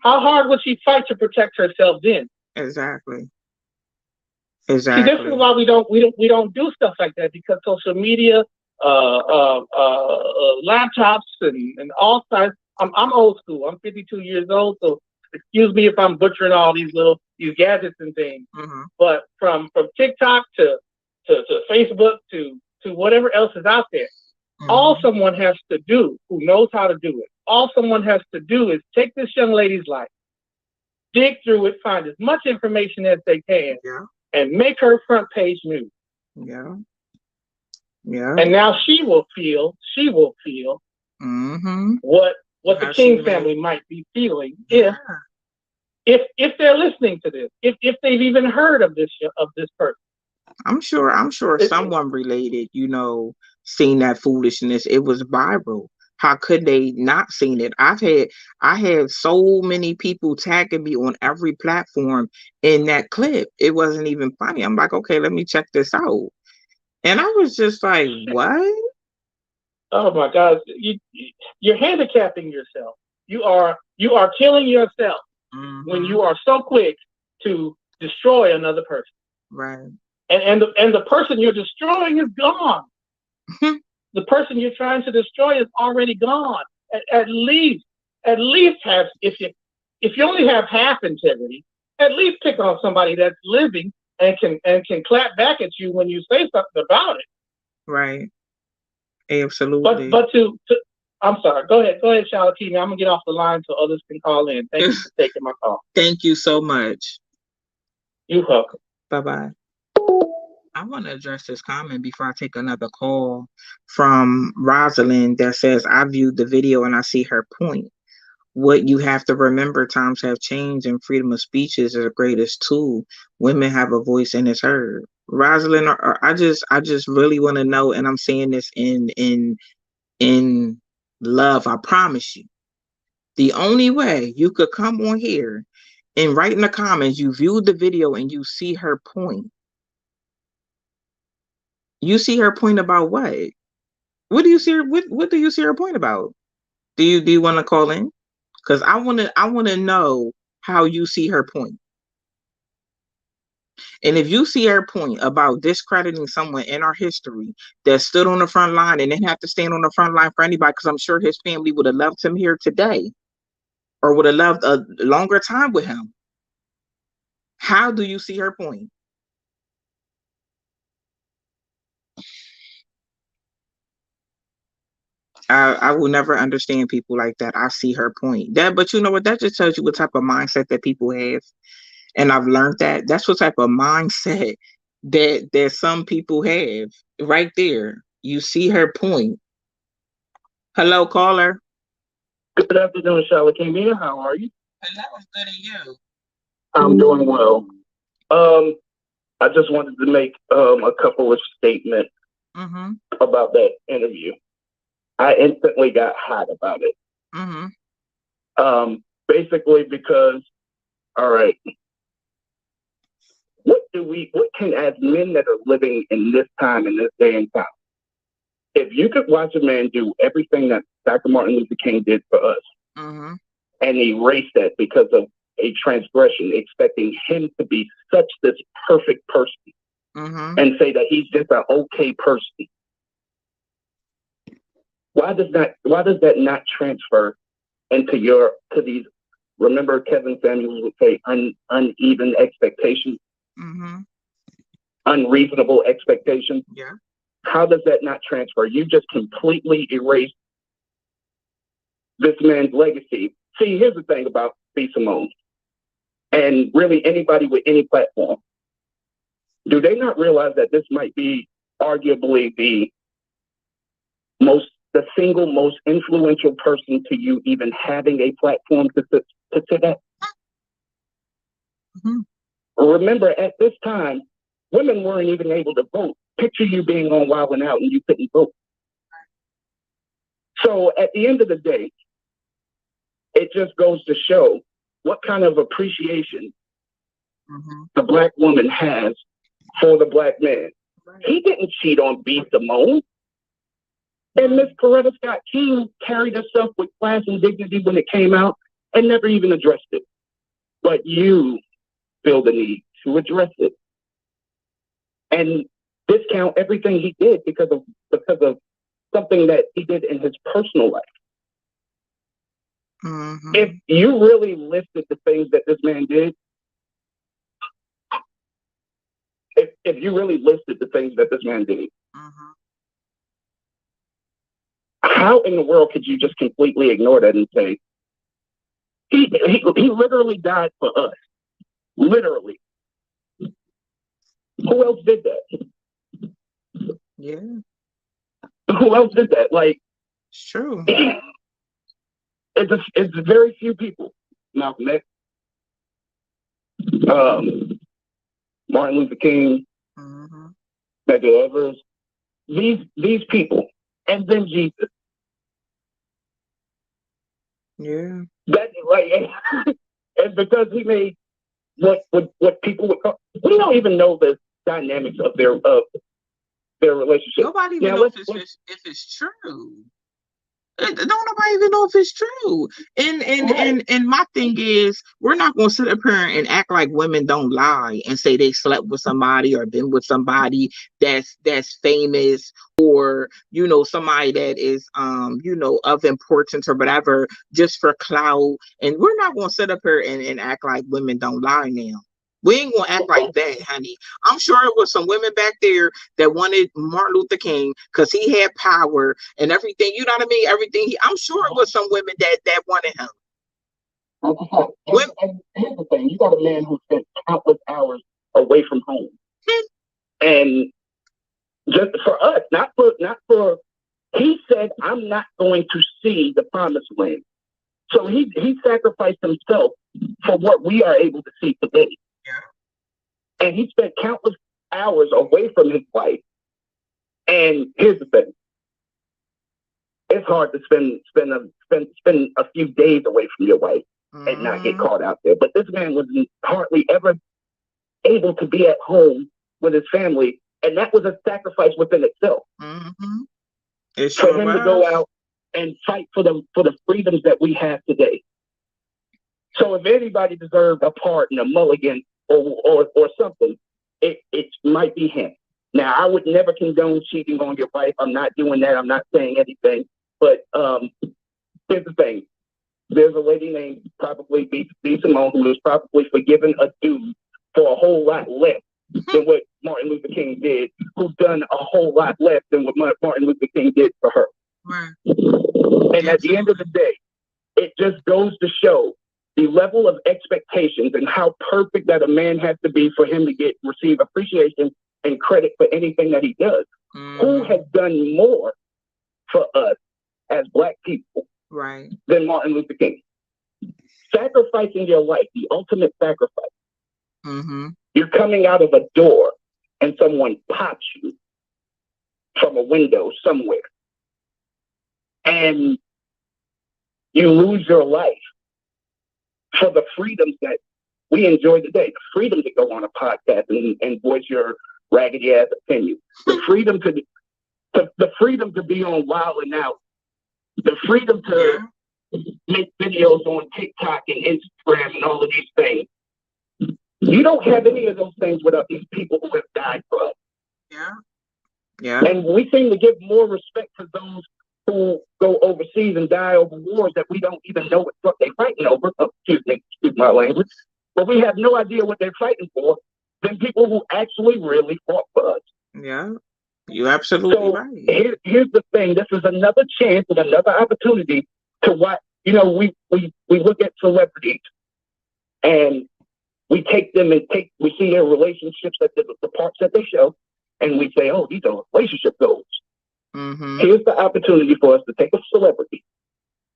How hard would she fight to protect herself then? Exactly. See, this is why we don't do stuff like that, because social media, laptops, and all sides. I'm old school. I'm 52 years old, so excuse me if I'm butchering all these gadgets and things. Mm-hmm. But from TikTok to Facebook to whatever else is out there, all someone has to do, who knows how to do it, all someone has to do is take this young lady's life, dig through it, find as much information as they can, and make her front page news. Yeah. Yeah. And now she will feel what the King family might be feeling if they're listening to this, if they've even heard of this person. I'm sure someone related, seen that foolishness. It was viral. How could they not seen it? I had so many people tagging me on every platform in that clip. It wasn't even funny. I'm like, okay, let me check this out. And I was just like, what? Oh my God. You're handicapping yourself. You are killing yourself when you are so quick to destroy another person. Right. And the person you're destroying is gone. The person you're trying to destroy is already gone. At least have, if you only have half integrity, at least pick on somebody that's living and can clap back at you when you say something about it. Right. Absolutely. But to I'm sorry. Go ahead, Shalatina. I'm gonna get off the line so others can call in. Thank you for taking my call. Thank you so much. You're welcome. Bye-bye. I want to address this comment before I take another call from Rosalind that says, I viewed the video and I see her point. What you have to remember, times have changed and freedom of speech is the greatest tool. Women have a voice and it's heard. Rosalind, I just really want to know, and I'm saying this in love, I promise you. The only way you could come on here and write in the comments, you viewed the video and you see her point. You see her point about what? What do you see her, what do you see her point about? Do you want to call in? Because I want to know how you see her point. And if you see her point about discrediting someone in our history that stood on the front line and didn't have to stand on the front line for anybody, because I'm sure his family would have loved him here today or would have loved a longer time with him. How do you see her point? I will never understand people like that. I see her point. But you know what? That just tells you what type of mindset that people have. And I've learned that that's what type of mindset that some people have right there. You see her point. Hello, caller. Good afternoon, Charlotte Camille. How are you? And that was good in you. I'm doing well. I just wanted to make a couple of statements about that interview. I instantly got hot about it. Basically because, all right, what can, as men that are living in this time, in this day and time, if you could watch a man do everything that Dr. Martin Luther King did for us and erase that because of a transgression, expecting him to be such this perfect person and say that he's just an okay person, why does that not transfer into these? Remember, Kevin Samuels would say uneven expectations, unreasonable expectations. Yeah. How does that not transfer? You just completely erased this man's legacy. See, here's the thing about B. Simone, and really anybody with any platform. Do they not realize that this might be arguably the single most influential person to you even having a platform to sit at? Remember, at this time, women weren't even able to vote. Picture you being on Wild 'N Out and you couldn't vote. So at the end of the day, it just goes to show what kind of appreciation the black woman has for the black man. He didn't cheat on B. Simone. And Miss Coretta Scott King carried herself with class and dignity when it came out and never even addressed it. But you feel the need to address it and discount everything he did because of something that he did in his personal life. If you really listed the things that this man did, if you really listed the things that this man did, how in the world could you just completely ignore that and say, he literally died for us? Literally. Who else did that? Yeah. Who else did that? Like, it's true. It's very few people. Malcolm X, Martin Luther King, Medgar Evers, these people, and then Jesus. Yeah. That like, and because he made what people would call, we don't even know the dynamics of their relationship. Nobody even knows if it's true. Don't nobody even know if it's true. And my thing is, we're not gonna sit up here and act like women don't lie and say they slept with somebody or been with somebody that's famous, or somebody that is of importance or whatever, just for clout. And we're not gonna sit up here and act like women don't lie now. We ain't gonna act like that, honey. I'm sure it was some women back there that wanted Martin Luther King because he had power and everything. You know what I mean? Everything. I'm sure it was some women that wanted him. And here's the thing: you got a man who spent countless hours away from home, and just for us, not for. He said, "I'm not going to see the promised land," so he sacrificed himself for what we are able to see today. Yeah. And he spent countless hours away from his wife. And here's the thing: it's hard to spend a few days away from your wife and not get caught out there. But this man was hardly ever able to be at home with his family, and that was a sacrifice within itself. For him to go out and fight for the freedoms that we have today. So if anybody deserved a pardon, a mulligan, or something, it might be him. Now, I would never condone cheating on your wife. I'm not doing that. I'm not saying anything. But here's the thing. There's a lady named probably B. Simone who was probably forgiven a dude for a whole lot less than what Martin Luther King did, who's done a whole lot less than what Martin Luther King did for her. Right. And at the end of the day, it just goes to show the level of expectations and how perfect that a man has to be for him to receive appreciation and credit for anything that he does. Who has done more for us as Black people than Martin Luther King? Sacrificing your life, the ultimate sacrifice. You're coming out of a door and someone pops you from a window somewhere. And you lose your life for the freedoms that we enjoy today. The freedom to go on a podcast and voice your raggedy ass opinion. The freedom to be on Wild and Out. The freedom to make videos on TikTok and Instagram and all of these things. You don't have any of those things without these people who have died for us. And we seem to give more respect to those who go overseas and die over wars that we don't even know what they're fighting over. Oh, excuse my language. But we have no idea what they're fighting for than people who actually really fought for us. Yeah, you're absolutely right. Here's the thing. This is another chance and another opportunity to watch. You know, we look at celebrities and we take them and we see their relationships, that the parts that they show, and we say, oh, these are relationship goals. Here's the opportunity for us to take a celebrity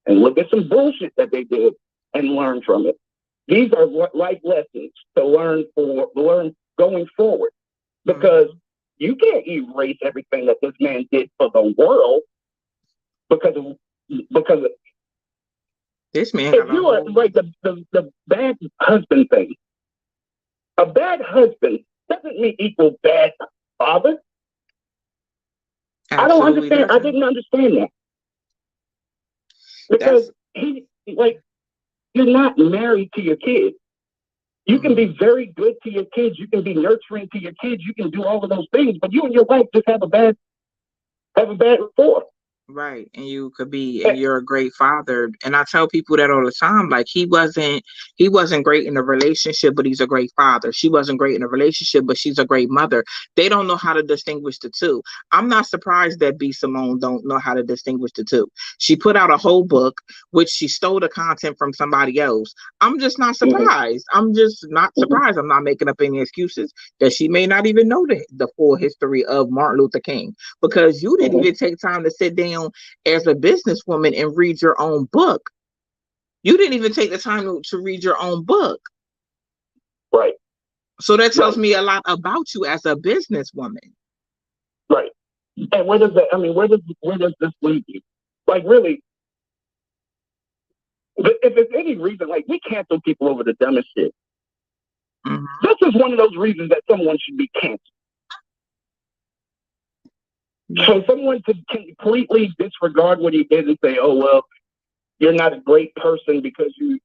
and look at some bullshit that they did and learn from it. These are life lessons to learn going forward, because you can't erase everything that this man did for the world because of this man. If you are like the bad husband thing, a bad husband doesn't mean equal bad father. I don't understand. I didn't understand that. Because you're not married to your kids. You can be very good to your kids. You can be nurturing to your kids. You can do all of those things, but you and your wife just have a bad rapport. Right. And you could be, and you're a great father. And I tell people that all the time, like he wasn't great in a relationship, but he's a great father. She wasn't great in a relationship, but she's a great mother. They don't know how to distinguish the two. I'm not surprised that B. Simone don't know how to distinguish the two. She put out a whole book, which she stole the content from somebody else. I'm just not surprised. I'm just not surprised. I'm not making up any excuses that she may not even know the full history of Martin Luther King, because you didn't even take time to sit down as a businesswoman and read your own book. You didn't even take the time to read your own book. Right. So that tells me a lot about you as a businesswoman. Right. And where does this lead you? Like, really, if there's any reason, like, we cancel people over the dumbest shit. This is one of those reasons that someone should be canceled. So someone to completely disregard what he did and say, "Oh well, you're not a great person because you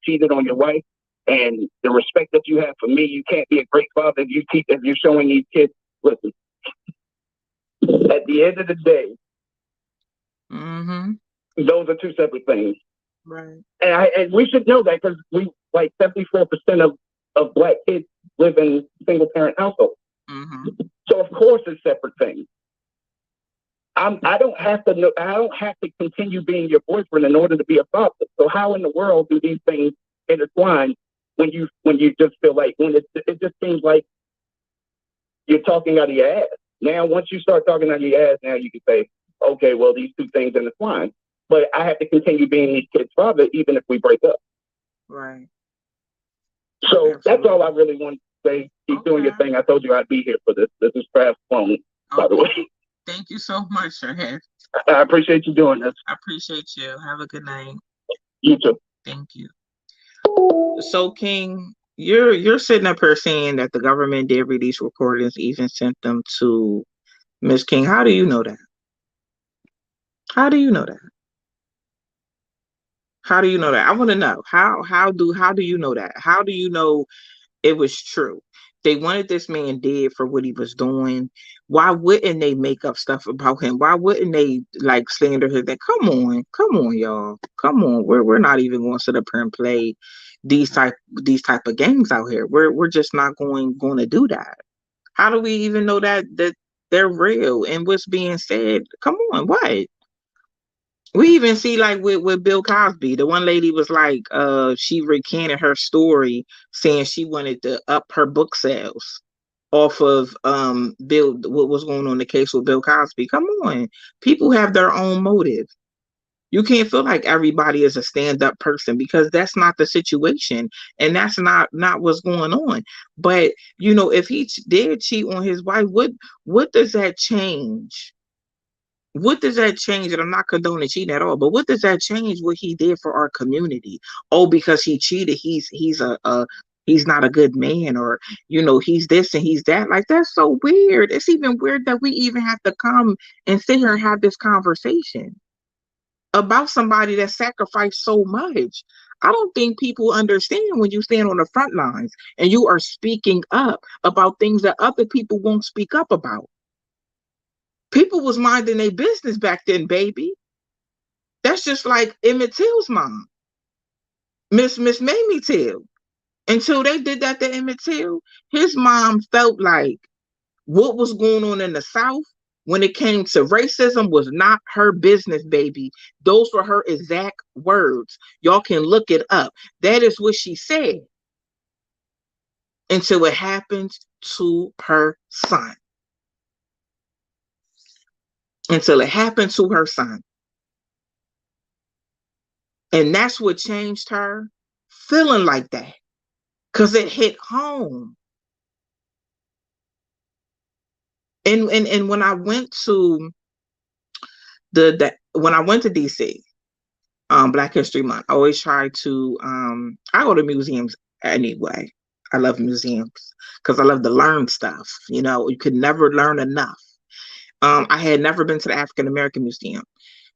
cheated on your wife, and the respect that you have for me, you can't be a great father if you're showing these kids." Listen, at the end of the day, those are two separate things. Right. And we should know that, because we 74% of Black kids live in single parent households. So of course it's separate things. I don't have to continue being your boyfriend in order to be a father. So how in the world do these things intertwine when you just feel like, when it just seems like you're talking out of your ass? Now, once you start talking out of your ass, now you can say, okay, well, these two things intertwine. But I have to continue being these kids' father even if we break up. Right. So that's all I really want to say. Keep doing your thing. I told you I'd be here for this. This is Craft Phone, by the way. Thank you so much, Sharhev. I appreciate you doing this. I appreciate you. Have a good night. You too. Thank you. So, King, you're sitting up here saying that the government did release recordings, even sent them to Miss King. How do you know that? How do you know that? How do you know that? I want to know. How do you know that? How do you know it was true? They wanted this man dead for what he was doing. Why wouldn't they make up stuff about him? Why wouldn't they slander him? Come on, y'all. Come on. We're not even going to sit up here and play these type of games out here. We're just not going to do that. How do we even know that they're real and what's being said? Come on, what? We even see like with Bill Cosby, the one lady was like, she recanted her story saying she wanted to up her book sales off of Bill, what was going on in the case with Bill Cosby. Come on. People have their own motive. You can't feel like everybody is a stand-up person, because that's not the situation, and that's not what's going on. But if he did cheat on his wife, what does that change? What does that change? And I'm not condoning cheating at all, but what does that change what he did for our community? Oh, because he cheated, he's not a good man, or he's this and he's that. Like, that's so weird. It's even weird that we even have to come and sit here and have this conversation about somebody that sacrificed so much. I don't think people understand when you stand on the front lines and you are speaking up about things that other people won't speak up about. People was minding their business back then, baby. That's just like Emmett Till's mom, Miss Mamie Till. Until they did that to Emmett Till, his mom felt like what was going on in the South when it came to racism was not her business, baby. Those were her exact words. Y'all can look it up. That is what she said. Until it happens to her son. Until it happened to her son. And that's what changed her feeling like that. Because it hit home. And when I went to when I went to DC, Black History Month, I always try to I go to museums anyway. I love museums because I love to learn stuff. You could never learn enough. I had never been to the African American Museum.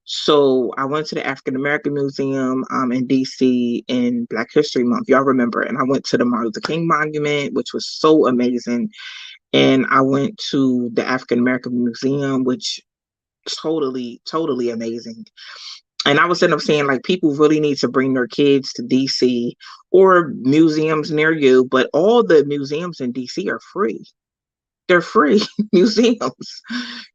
So I went to the African American Museum in DC in Black History Month. Y'all remember? And I went to the Martin Luther King Monument, which was so amazing. And I went to the African American Museum, which totally, totally amazing. And I was end up saying, like, people really need to bring their kids to DC or museums near you. But all the museums in DC are free. They're free museums.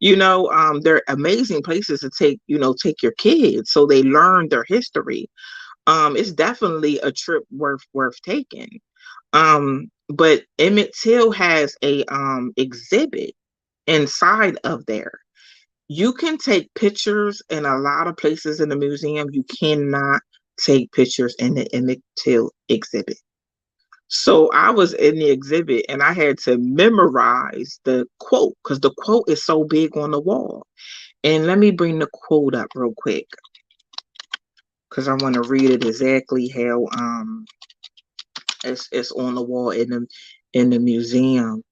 They're amazing places to take your kids so they learn their history. It's definitely a trip worth taking. But Emmett Till has a exhibit inside of there. You can take pictures in a lot of places in the museum. You cannot take pictures in the Emmett Till exhibit. So I was in the exhibit and I had to memorize the quote because the quote is so big on the wall. And let me bring the quote up real quick because I want to read it exactly how it's on the wall in the museum.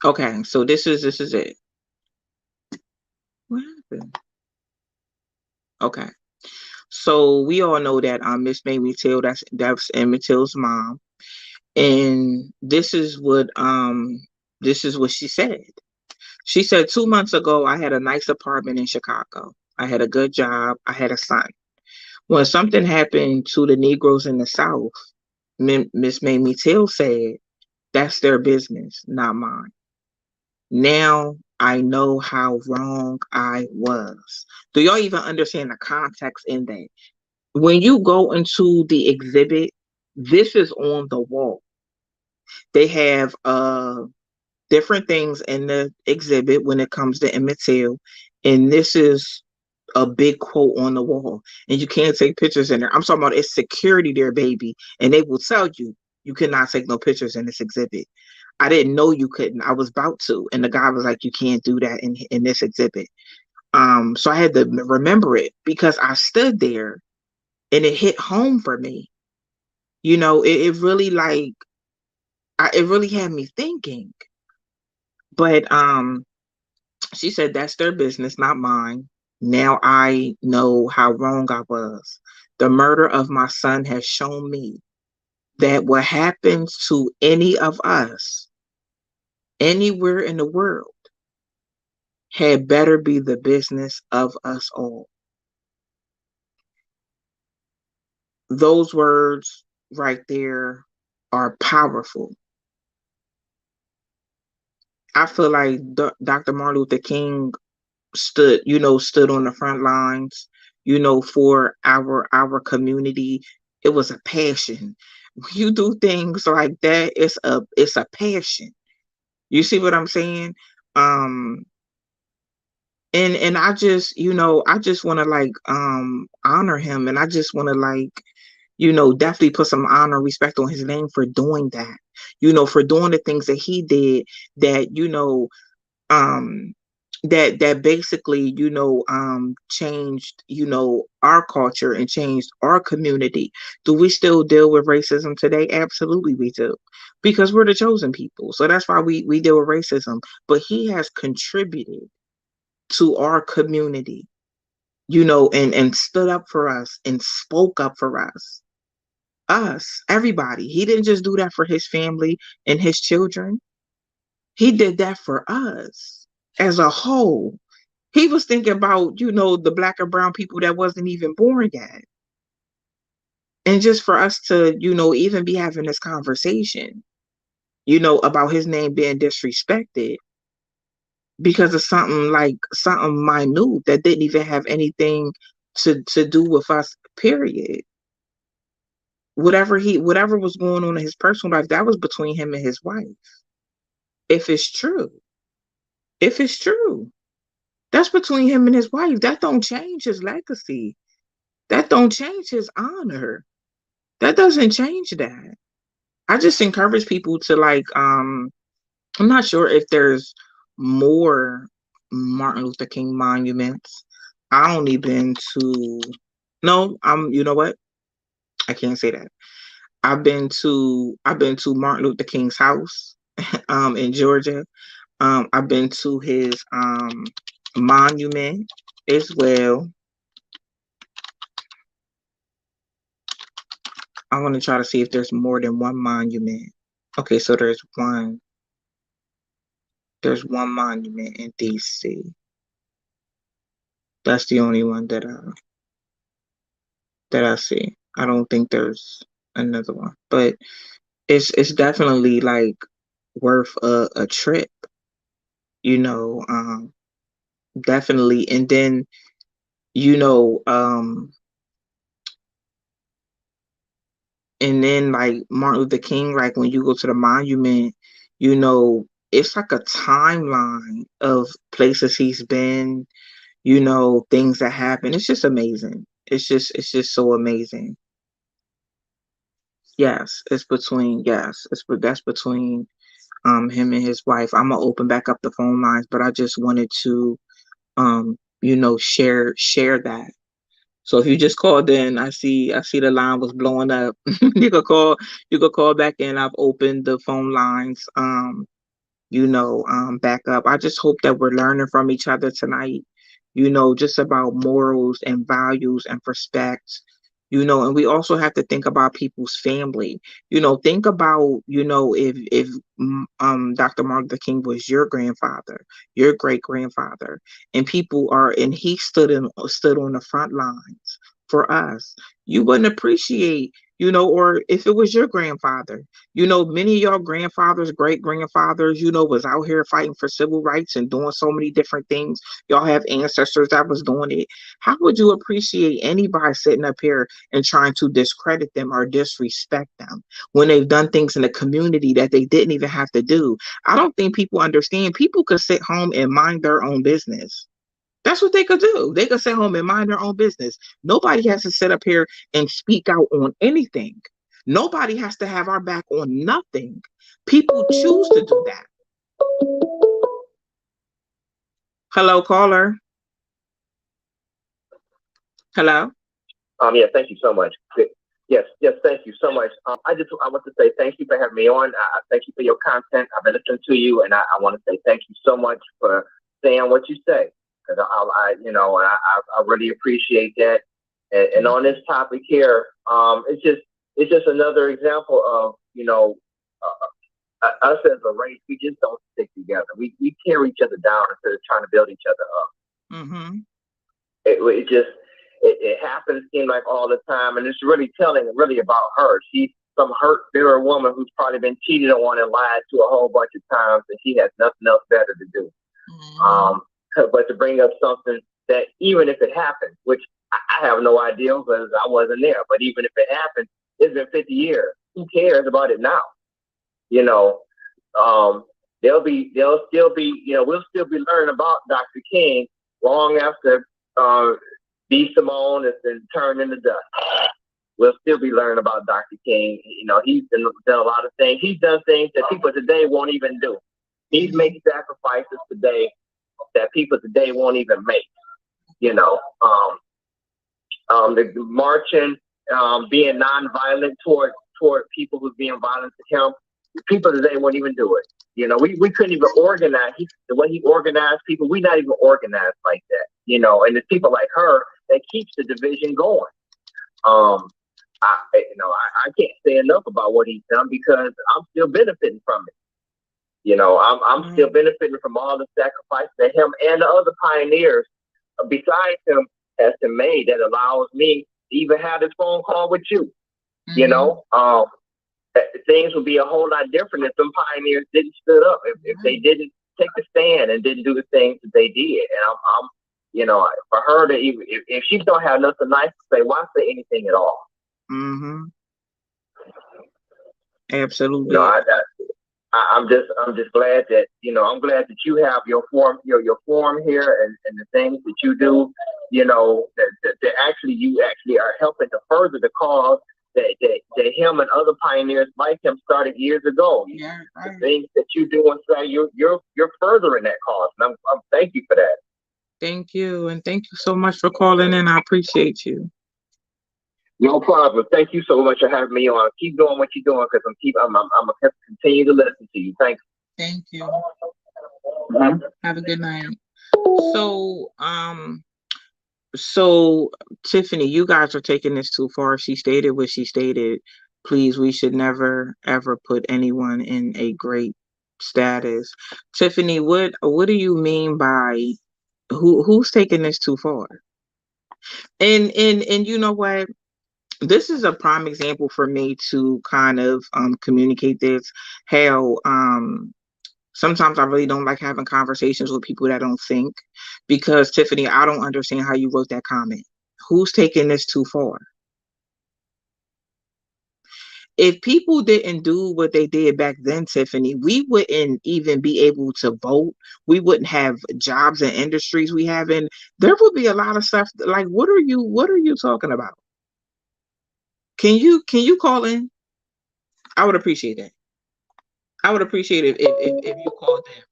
Okay, so this is it. What happened? Okay, so we all know that Miss Mamie Till, that's Emmett Till's mom, and this is what she said. She said 2 months ago, I had a nice apartment in Chicago. I had a good job. I had a son. When something happened to the Negroes in the South, Miss Mamie Till said, "That's their business, not mine." Now I know how wrong I was. Do y'all even understand the context in that? When you go into the exhibit, this is on the wall. They have different things in the exhibit when it comes to Emmett Till, and this is a big quote on the wall. And you can't take pictures in there. I'm talking about it's security there, baby, and they will tell you cannot take no pictures in this exhibit. I didn't know you couldn't. I was about to, and the guy was like, "You can't do that in this exhibit." So I had to remember it because I stood there, and it hit home for me. It really it really had me thinking. But she said, "That's their business, not mine. Now I know how wrong I was. The murder of my son has shown me that what happens to any of us anywhere in the world had better be the business of us all." Those words right there are powerful. I feel like Dr. Martin Luther King stood on the front lines, for our community. It was a passion. When you do things like that, it's a passion. You see what I'm saying? Um, and I just, I just want to like honor him, and I just want to like, definitely put some honor and respect on his name for doing that. For doing the things that he did, that um that basically changed our culture and changed our community. Do we still deal with racism today? Absolutely we do, because we're the chosen people, so that's why we deal with racism. But he has contributed to our community, and stood up for us and spoke up for us, everybody. He didn't just do that for his family and his children. He did that for us as a whole. He was thinking about, the black and brown people that wasn't even born yet. And just for us to, even be having this conversation, about his name being disrespected because of something minute that didn't even have anything to do with us, period. Whatever was going on in his personal life, that was between him and his wife. If it's true, that's between him and his wife. That don't change his legacy. That don't change his honor. That doesn't change that. I just encourage people to like, I'm not sure if there's more Martin Luther King monuments. I only been to, no, you know what? I can't say that. I've been to Martin Luther King's house in Georgia. I've been to his monument as well. I want to try to see if there's more than one monument. Okay, so there's one. There's one monument in DC. That's the only one that I see. I don't think there's another one, but it's definitely like worth a trip, you know, um, definitely. And then, you know, um, and then like Martin Luther King, like when you go to the monument, it's like a timeline of places he's been, things that happen. It's just amazing. It's just so amazing. That's between him and his wife. I'm gonna open back up the phone lines, but I just wanted to share that. So if you just called in, I see the line was blowing up. You could call back in. I've opened the phone lines back up. I just hope that we're learning from each other tonight, just about morals and values and respect, and we also have to think about people's family. Think about, if Dr. Martin Luther King was your grandfather, your great grandfather, and he stood on the front lines for us. You wouldn't appreciate, or if it was your grandfather, many of y'all grandfathers, great grandfathers, was out here fighting for civil rights and doing so many different things. Y'all have ancestors that was doing it. How would you appreciate anybody sitting up here and trying to discredit them or disrespect them when they've done things in the community that they didn't even have to do? I don't think people understand. People could sit home and mind their own business. That's what they could do. They could sit home and mind their own business. Nobody has to sit up here and speak out on anything. Nobody has to have our back on nothing. People choose to do that. Hello, caller. Hello. Yeah, thank you so much. Yes, thank you so much. I want to say thank you for having me on. Thank you for your content. I've been listening to you, and I want to say thank you so much for saying what you say, because I really appreciate that. And on this topic here, it's just another example of us as a race. We just don't stick together. We tear each other down instead of trying to build each other up. Mm-hmm. It happens, seem like all the time, and it's really telling really about her. some hurt, bitter woman who's probably been cheated on and lied to a whole bunch of times, and she has nothing else better to do. But to bring up something that even if it happened, which I have no idea because I wasn't there, but even if it happened, it's been 50 years. Who cares about it now? You know, they'll still be, we'll still be learning about Dr. King long after B. Simone has been turned into dust. We'll still be learning about Dr. King. He's done a lot of things. He's done things that people today won't even do. He's made sacrifices today that people today won't even make. The marching, being nonviolent toward people who's being violent to him. People today won't even do it. We couldn't even organize. The way he organized people, we're not even organized like that. And it's people like her that keeps the division going. I can't say enough about what he's done because I'm still benefiting from it. I'm still benefiting from all the sacrifices that him and the other pioneers besides him has been made that allows me to even have this phone call with you. Things would be a whole lot different if them pioneers didn't stood up, if they didn't take a stand and didn't do the things that they did. And for her to even, if she don't have nothing nice to say, why say anything at all? Absolutely. I'm just glad that I'm glad that you have your form here and the things that you do. That you actually are helping to further the cause that him and other pioneers like him started years ago. Yeah, right. The things that you do and say, you're furthering that cause, and I'm thank you for that. Thank you, and thank you so much for calling in. I appreciate you. No problem. Thank you so much for having me on. Keep doing what you're doing because I'm gonna continue to listen to you. Thanks. Thank you. Have a good night. So Tiffany, you guys are taking this too far. She stated what she stated. Please, we should never ever put anyone in a great status. Tiffany, what do you mean by who's taking this too far? And you know what? This is a prime example for me to kind of communicate this, how sometimes I really don't like having conversations with people that don't think, because Tiffany, I don't understand how you wrote that comment. Who's taking this too far? If people didn't do what they did back then, Tiffany, we wouldn't even be able to vote. We wouldn't have jobs and industries we have in. There would be a lot of stuff like, what are you talking about? Can you call in? I would appreciate that. I would appreciate it if you called in.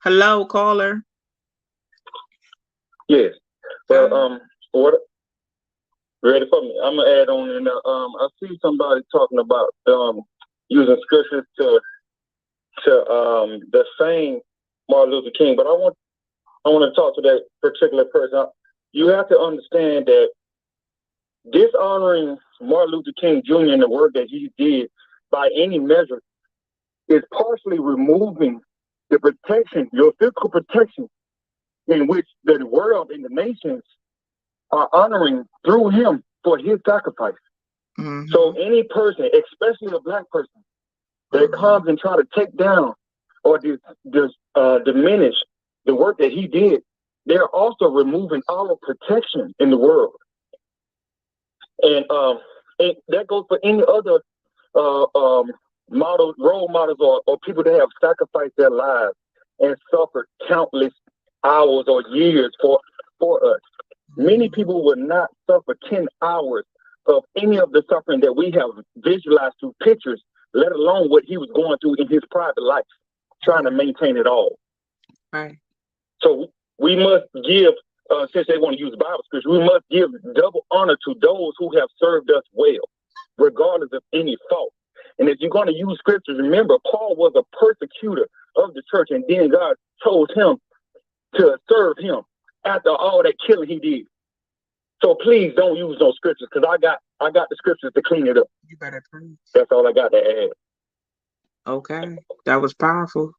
Hello, caller. Yes. Well, what? Ready for me? I'm gonna add on, and I see somebody talking about using scriptures to the same Martin Luther King, but I want to talk to that particular person. You have to understand that dishonoring Martin Luther King Jr. and the work that he did by any measure is partially removing the protection, your physical protection, in which the world and the nations are honoring through him for his sacrifice. So any person, especially a black person, that comes and try to take down or diminish the work that he did, they're also removing our protection in the world. And that goes for any other role models or people that have sacrificed their lives and suffered countless hours or years for us. Many people would not suffer 10 hours of any of the suffering that we have visualized through pictures, let alone what he was going through in his private life, trying to maintain it all. Right. So we must give, since they want to use Bible scripture, we must give double honor to those who have served us well, regardless of any fault. And if you're going to use scriptures, remember, Paul was a persecutor of the church, and then God chose him to serve him after all that killing he did. So please don't use those scriptures, because I got the scriptures to clean it up. You better preach. That's all I got to add. Okay. That was powerful.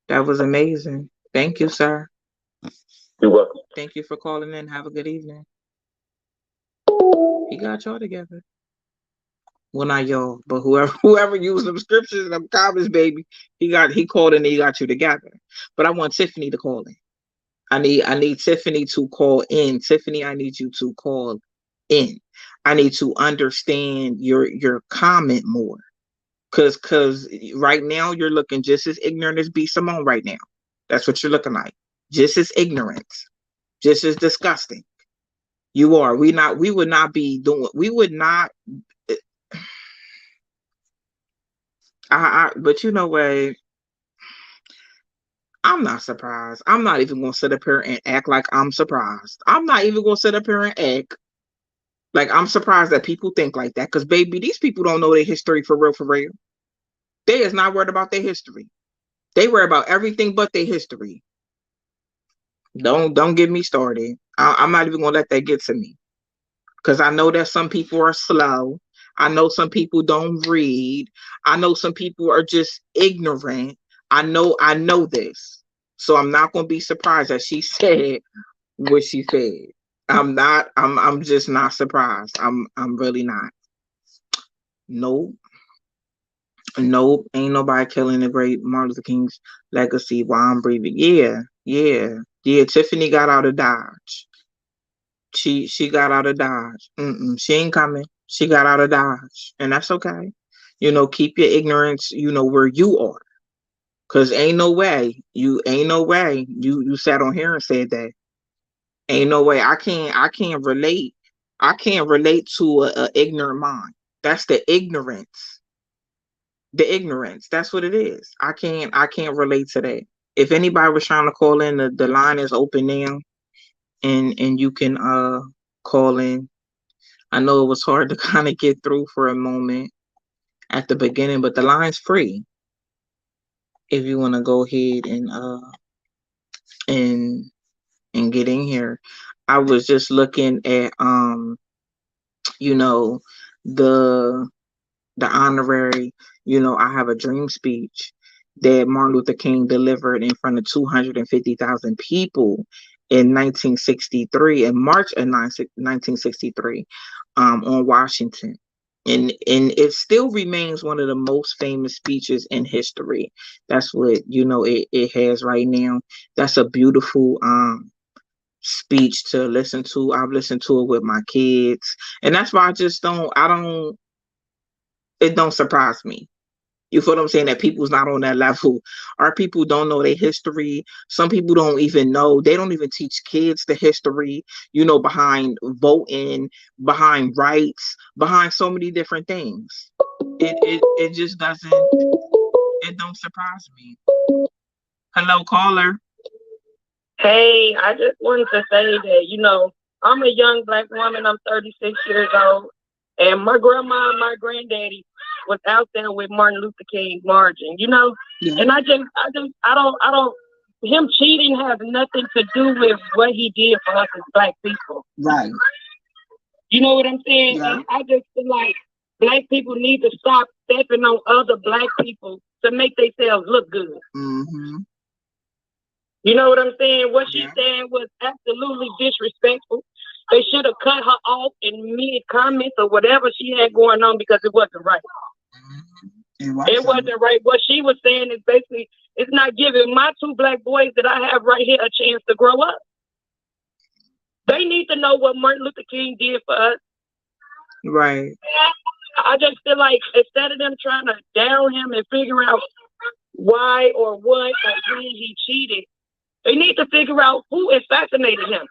That was amazing. Thank you, sir. You're welcome. Thank you for calling in. Have a good evening. He got y'all together. Well, not y'all, but whoever used them scriptures and them comments, baby, he called in and he got you together. But I want Tiffany to call in. I need Tiffany to call in. Tiffany, I need you to call in. I need to understand your comment more. Cause right now you're looking just as ignorant as B Simone right now. That's what you're looking like. Just as ignorant, just as disgusting. You are. We would not be doing, we would not. But you know what? I'm not surprised. I'm not even gonna sit up here and act like I'm surprised. I'm not even gonna sit up here and act like I'm surprised that people think like that. Cause baby, these people don't know their history for real, for real. They is not worried about their history. They worry about everything but their history. Don't get me started. I'm not even gonna let that get to me. Cause I know that some people are slow. I know some people don't read. I know some people are just ignorant. I know this. So I'm not gonna be surprised that she said what she said. I'm just not surprised. I'm really not. Nope. Nope. Ain't nobody killing the great Martin Luther King's legacy while I'm breathing. Yeah. Tiffany got out of Dodge. She got out of Dodge. She ain't coming. She got out of Dodge. And that's okay. Keep your ignorance, where you are. Cause ain't no way you sat on here and said that. Ain't no way. I can't relate. I can't relate to a ignorant mind. That's the ignorance. The ignorance. That's what it is. I can't relate to that. If anybody was trying to call in, the line is open now, and you can call in. I know it was hard to kind of get through for a moment at the beginning, but the line's free if you want to go ahead and and get in here. I was just looking at you know the honorary, I have a dream speech that Martin Luther King delivered in front of 250,000 people in 1963, in March of 1963, on Washington. And it still remains one of the most famous speeches in history. That's what, it has right now. That's a beautiful speech to listen to. I've listened to it with my kids. And that's why it don't surprise me. You feel what I'm saying? That people's not on that level. Our people don't know their history. Some people don't even know. They don't even teach kids the history, behind voting, behind rights, behind so many different things. It just doesn't, it don't surprise me. Hello, caller. Hey, I just wanted to say that, I'm a young Black woman. I'm 36 years old. And my grandma and my granddaddy was out there with Martin Luther King marching, Yeah. And I don't, him cheating has nothing to do with what he did for us as Black people. Right. You know what I'm saying? Yeah. And I just feel like Black people need to stop stepping on other Black people to make themselves look good. Mm-hmm. You know what I'm saying? What she's Yeah. saying was absolutely disrespectful. They should have cut her off in mid-comments or whatever she had going on because it wasn't right. Mm-hmm. It wasn't right. What she was saying is basically, it's not giving my two Black boys that I have right here a chance to grow up. They need to know what Martin Luther King did for us. Right. I just feel like instead of them trying to down him and figure out why or what or when he cheated, they need to figure out who assassinated him.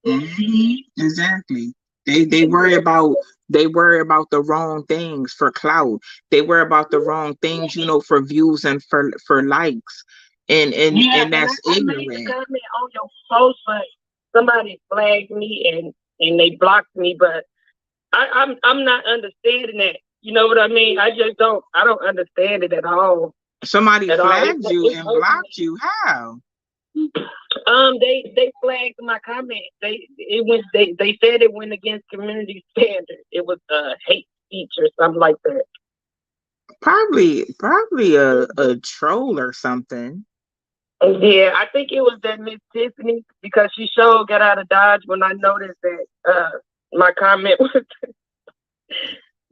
Mm-hmm. Exactly. They worry about the wrong things for clout. They worry about the wrong things, for views and for likes. And that's ignorant. I made a comment on your post, but somebody flagged me and they blocked me, but I'm not understanding that. You know what I mean? I don't understand it at all. Somebody At all. flagged you It's and blocked you. How? They flagged my comment. They said it went against community standards. It was hate speech or something like that. Probably a troll or something. Yeah, I think it was that Miss Tiffany because she sure got out of Dodge when I noticed that my comment was.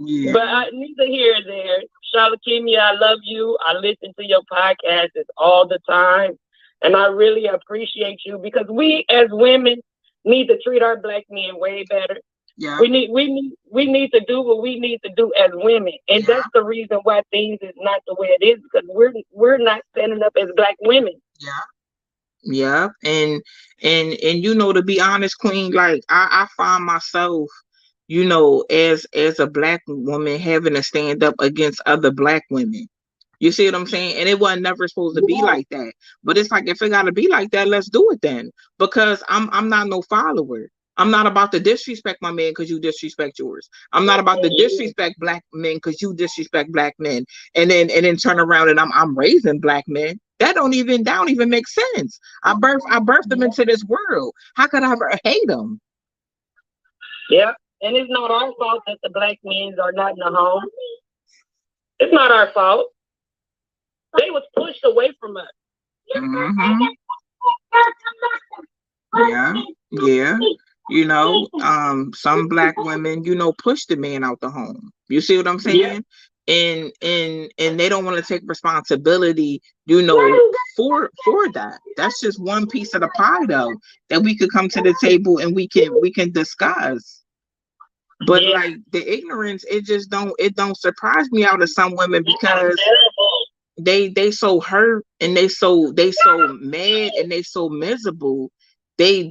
Yeah. But neither here nor there. Charlotte Kimia, I love you. I listen to your podcasts all the time. And I really appreciate you because we as women need to treat our black men way better. Yeah. We need to do what we need to do as women. And that's the reason why things is not the way it is, because we're not standing up as black women. Yeah. Yeah. And you know, to be honest, Queen, like I find myself, you know, as a black woman having to stand up against other black women. You see what I'm saying? And it wasn't never supposed to be like that. But it's like, if it gotta be like that, let's do it then. Because I'm not no follower. I'm not about to disrespect my man because you disrespect yours. I'm not about to disrespect black men because you disrespect black men. And then turn around and I'm raising black men. That don't even make sense. I birthed them into this world. How could I ever hate them? Yeah. And it's not our fault that the black men are not in the home. It's not our fault. They was pushed away from us. Mm-hmm. Yeah. You know, some black women, you know, push the man out the home. You see what I'm saying? And they don't want to take responsibility, you know, for that. That's just one piece of the pie though that we could come to the table and we can discuss. But like the ignorance, it don't surprise me out of some women because they so hurt and they so mad and they so miserable. They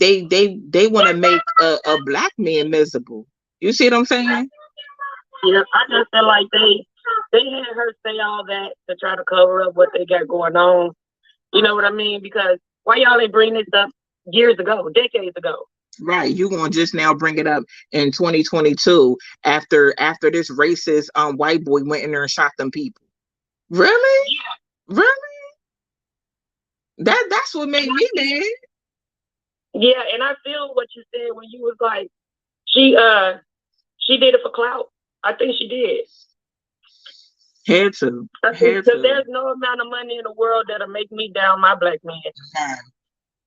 want to make a black man miserable. You see what I'm saying? Yeah, I just feel like they had her say all that to try to cover up what they got going on. You know what I mean? Because why y'all ain't bring this up years ago, decades ago? Right. You gonna just now bring it up in 2022 after this racist white boy went in there and shot them people. Really? Really? That's what made me mad. Yeah, and I feel what you said when you was like, she did it for clout. I think she did. Had to. Because there's no amount of money in the world that'll make me down my black man.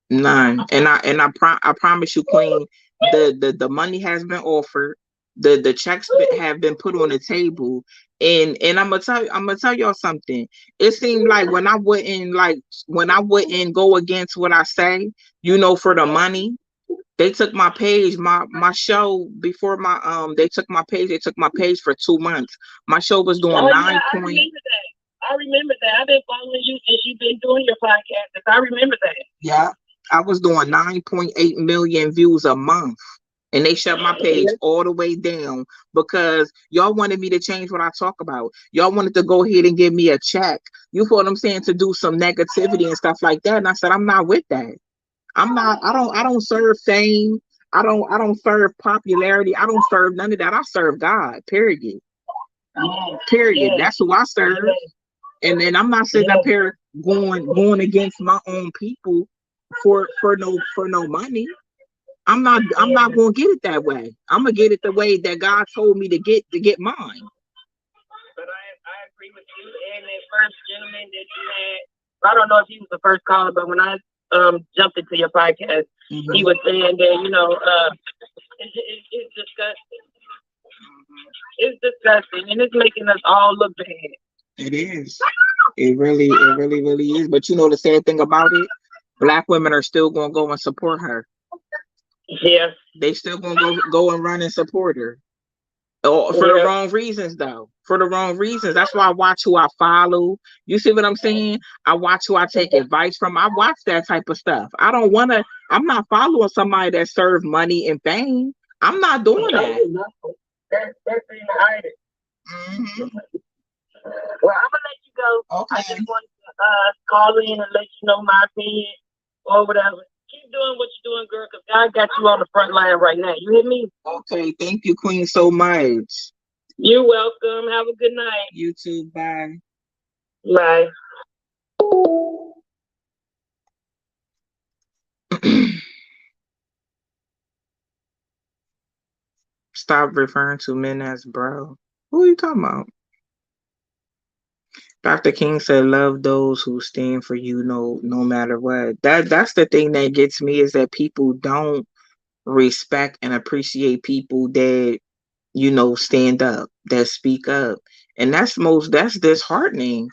None. And I promise you, Queen, the money has been offered. The checks have been put on the table. And I'm gonna tell y'all something. It seemed like when I wouldn't go against what I say, you know, for the money, they took my page, my show before they took my page for 2 months. My show was doing I remember that. I've been following you since you've been doing your podcast. I remember that. Yeah. I was doing 9.8 million views a month. And they shut my page all the way down because y'all wanted me to change what I talk about. Y'all wanted to go ahead and give me a check. You feel what I'm saying? To do some negativity and stuff like that. And I said, I'm not with that. I don't serve fame. I don't serve popularity. I don't serve none of that. I serve God. Period. Period. That's who I serve. And then I'm not sitting up here going against my own people for no money. I'm not gonna get it that way. I'm gonna get it the way that God told me to get mine. But I agree with you and that first gentleman that you had. I don't know if he was the first caller, but when I jumped into your podcast, he was saying that, you know, it's disgusting. It's disgusting, and it's making us all look bad. It is. It really is. But you know the sad thing about it, black women are still gonna go and support her. Yeah, they still gonna go and run and support her. For the wrong reasons, though. For the wrong reasons. That's why I watch who I follow. You see what I'm saying? I watch who I take advice from. I watch that type of stuff. I'm not following somebody that serves money and fame. I'm not doing that. That's in the hiding. Well, I'm gonna let you go. Okay. I just want to call in and let you know my opinion or whatever. Keep doing what you're doing, girl, because God got you on the front line right now. You hear me? Okay, thank you, Queen, so much. You're welcome. Have a good night. You too. Bye. Bye. Stop referring to men as bro. Who are you talking about? Dr. King said, "Love those who stand for you, no matter what." That's the thing that gets me, is that people don't respect and appreciate people that stand up, that speak up. And that's disheartening.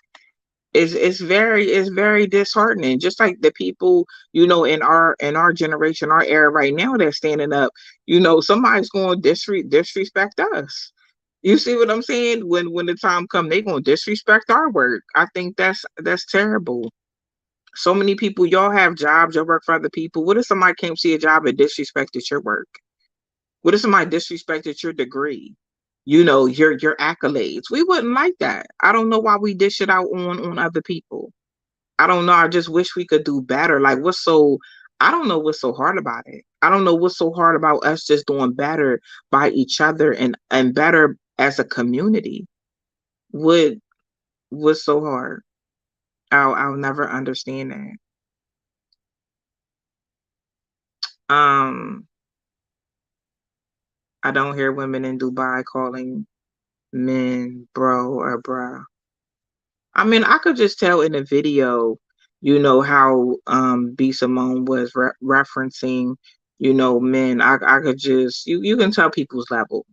It's very disheartening. Just like the people, in our generation, our era right now that's standing up, somebody's going to disrespect us. You see what I'm saying? When the time come, they going to disrespect our work. I think that's terrible. So many people, y'all have jobs, y'all work for other people. What if somebody came see a job and disrespected your work? What if somebody disrespected your degree? Your accolades. We wouldn't like that. I don't know why we dish it out on other people. I don't know. I just wish we could do better. Like, I don't know what's so hard about it. I don't know what's so hard about us just doing better by each other and better as a community. What what's so hard? I'll never understand that. I don't hear women in Dubai calling men bro or bruh. I mean, I could just tell in the video, how B Simone was referencing, men. I could just you can tell people's level.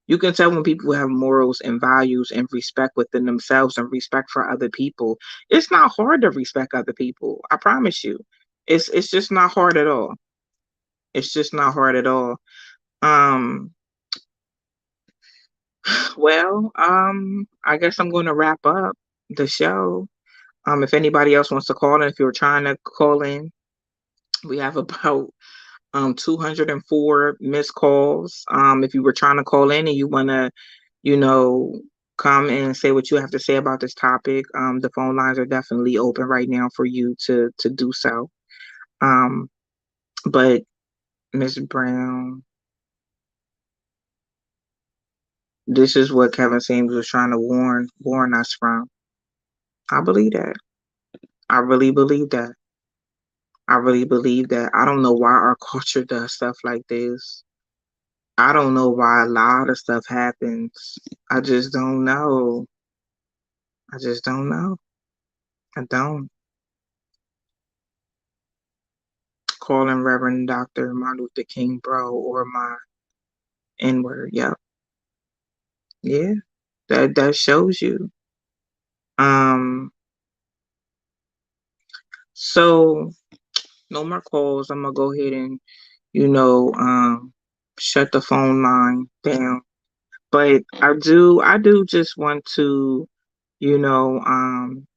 You can tell when people have morals and values and respect within themselves and respect for other people. It's not hard to respect other people. I promise you. It's just not hard at all. It's just not hard at all. Um, I guess I'm going to wrap up the show. If anybody else wants to call in, if you're trying to call in, we have about 204 missed calls. If you were trying to call in and you want to, you know, come and say what you have to say about this topic, the phone lines are definitely open right now for you to do so. Um, but Miss Brown, this is what Kevin Samuels was trying to warn us from. I believe that. I really believe that. I really believe that. I don't know why our culture does stuff like this. I don't know why a lot of stuff happens. I just don't know. I just don't know. I don't. Calling Reverend Dr. Martin Luther King bro or my N word. Yep. Yeah. That shows you. Um. So no more calls. I'm gonna go ahead and shut the phone line down. But I do just want to you know um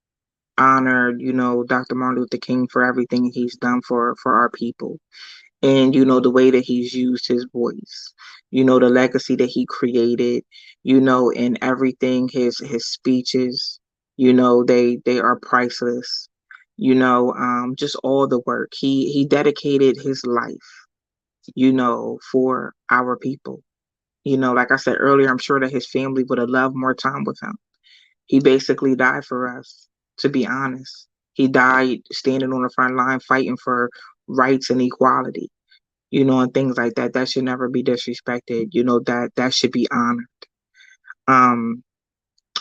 honor Dr. Martin Luther King for everything he's done for our people, and the way that he's used his voice, the legacy that he created, and everything, his speeches, they are priceless. Just all the work he dedicated his life, for our people. Like I said earlier, I'm sure that his family would have loved more time with him. He basically died for us, to be honest. He died standing on the front line fighting for rights and equality, and things like that. That should never be disrespected. That should be honored. Um,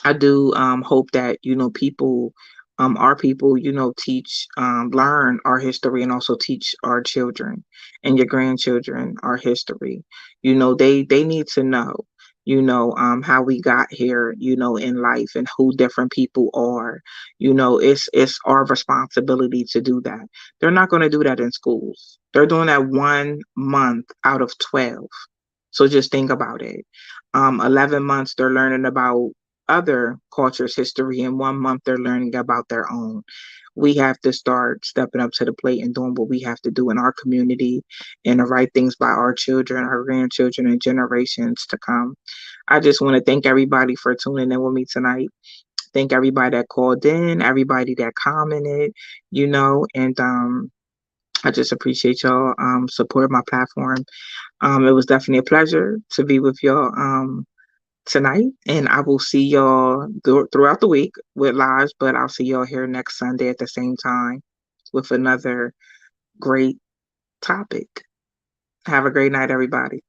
I do hope that people, our people, teach, learn our history, and also teach our children and your grandchildren our history. They need to know, how we got here, in life, and who different people are. It's our responsibility to do that. They're not going to do that in schools. They're doing that 1 month out of 12. So just think about it. 11 months they're learning about other cultures' history, and 1 month they're learning about their own. We have to start stepping up to the plate and doing what we have to do in our community and the right things by our children, our grandchildren, and generations to come. I just want to thank everybody for tuning in with me tonight. Thank everybody that called in, everybody that commented, and I just appreciate y'all support my platform. It was definitely a pleasure to be with y'all tonight, and I will see y'all throughout the week with lives, but I'll see y'all here next Sunday at the same time with another great topic. Have a great night, everybody.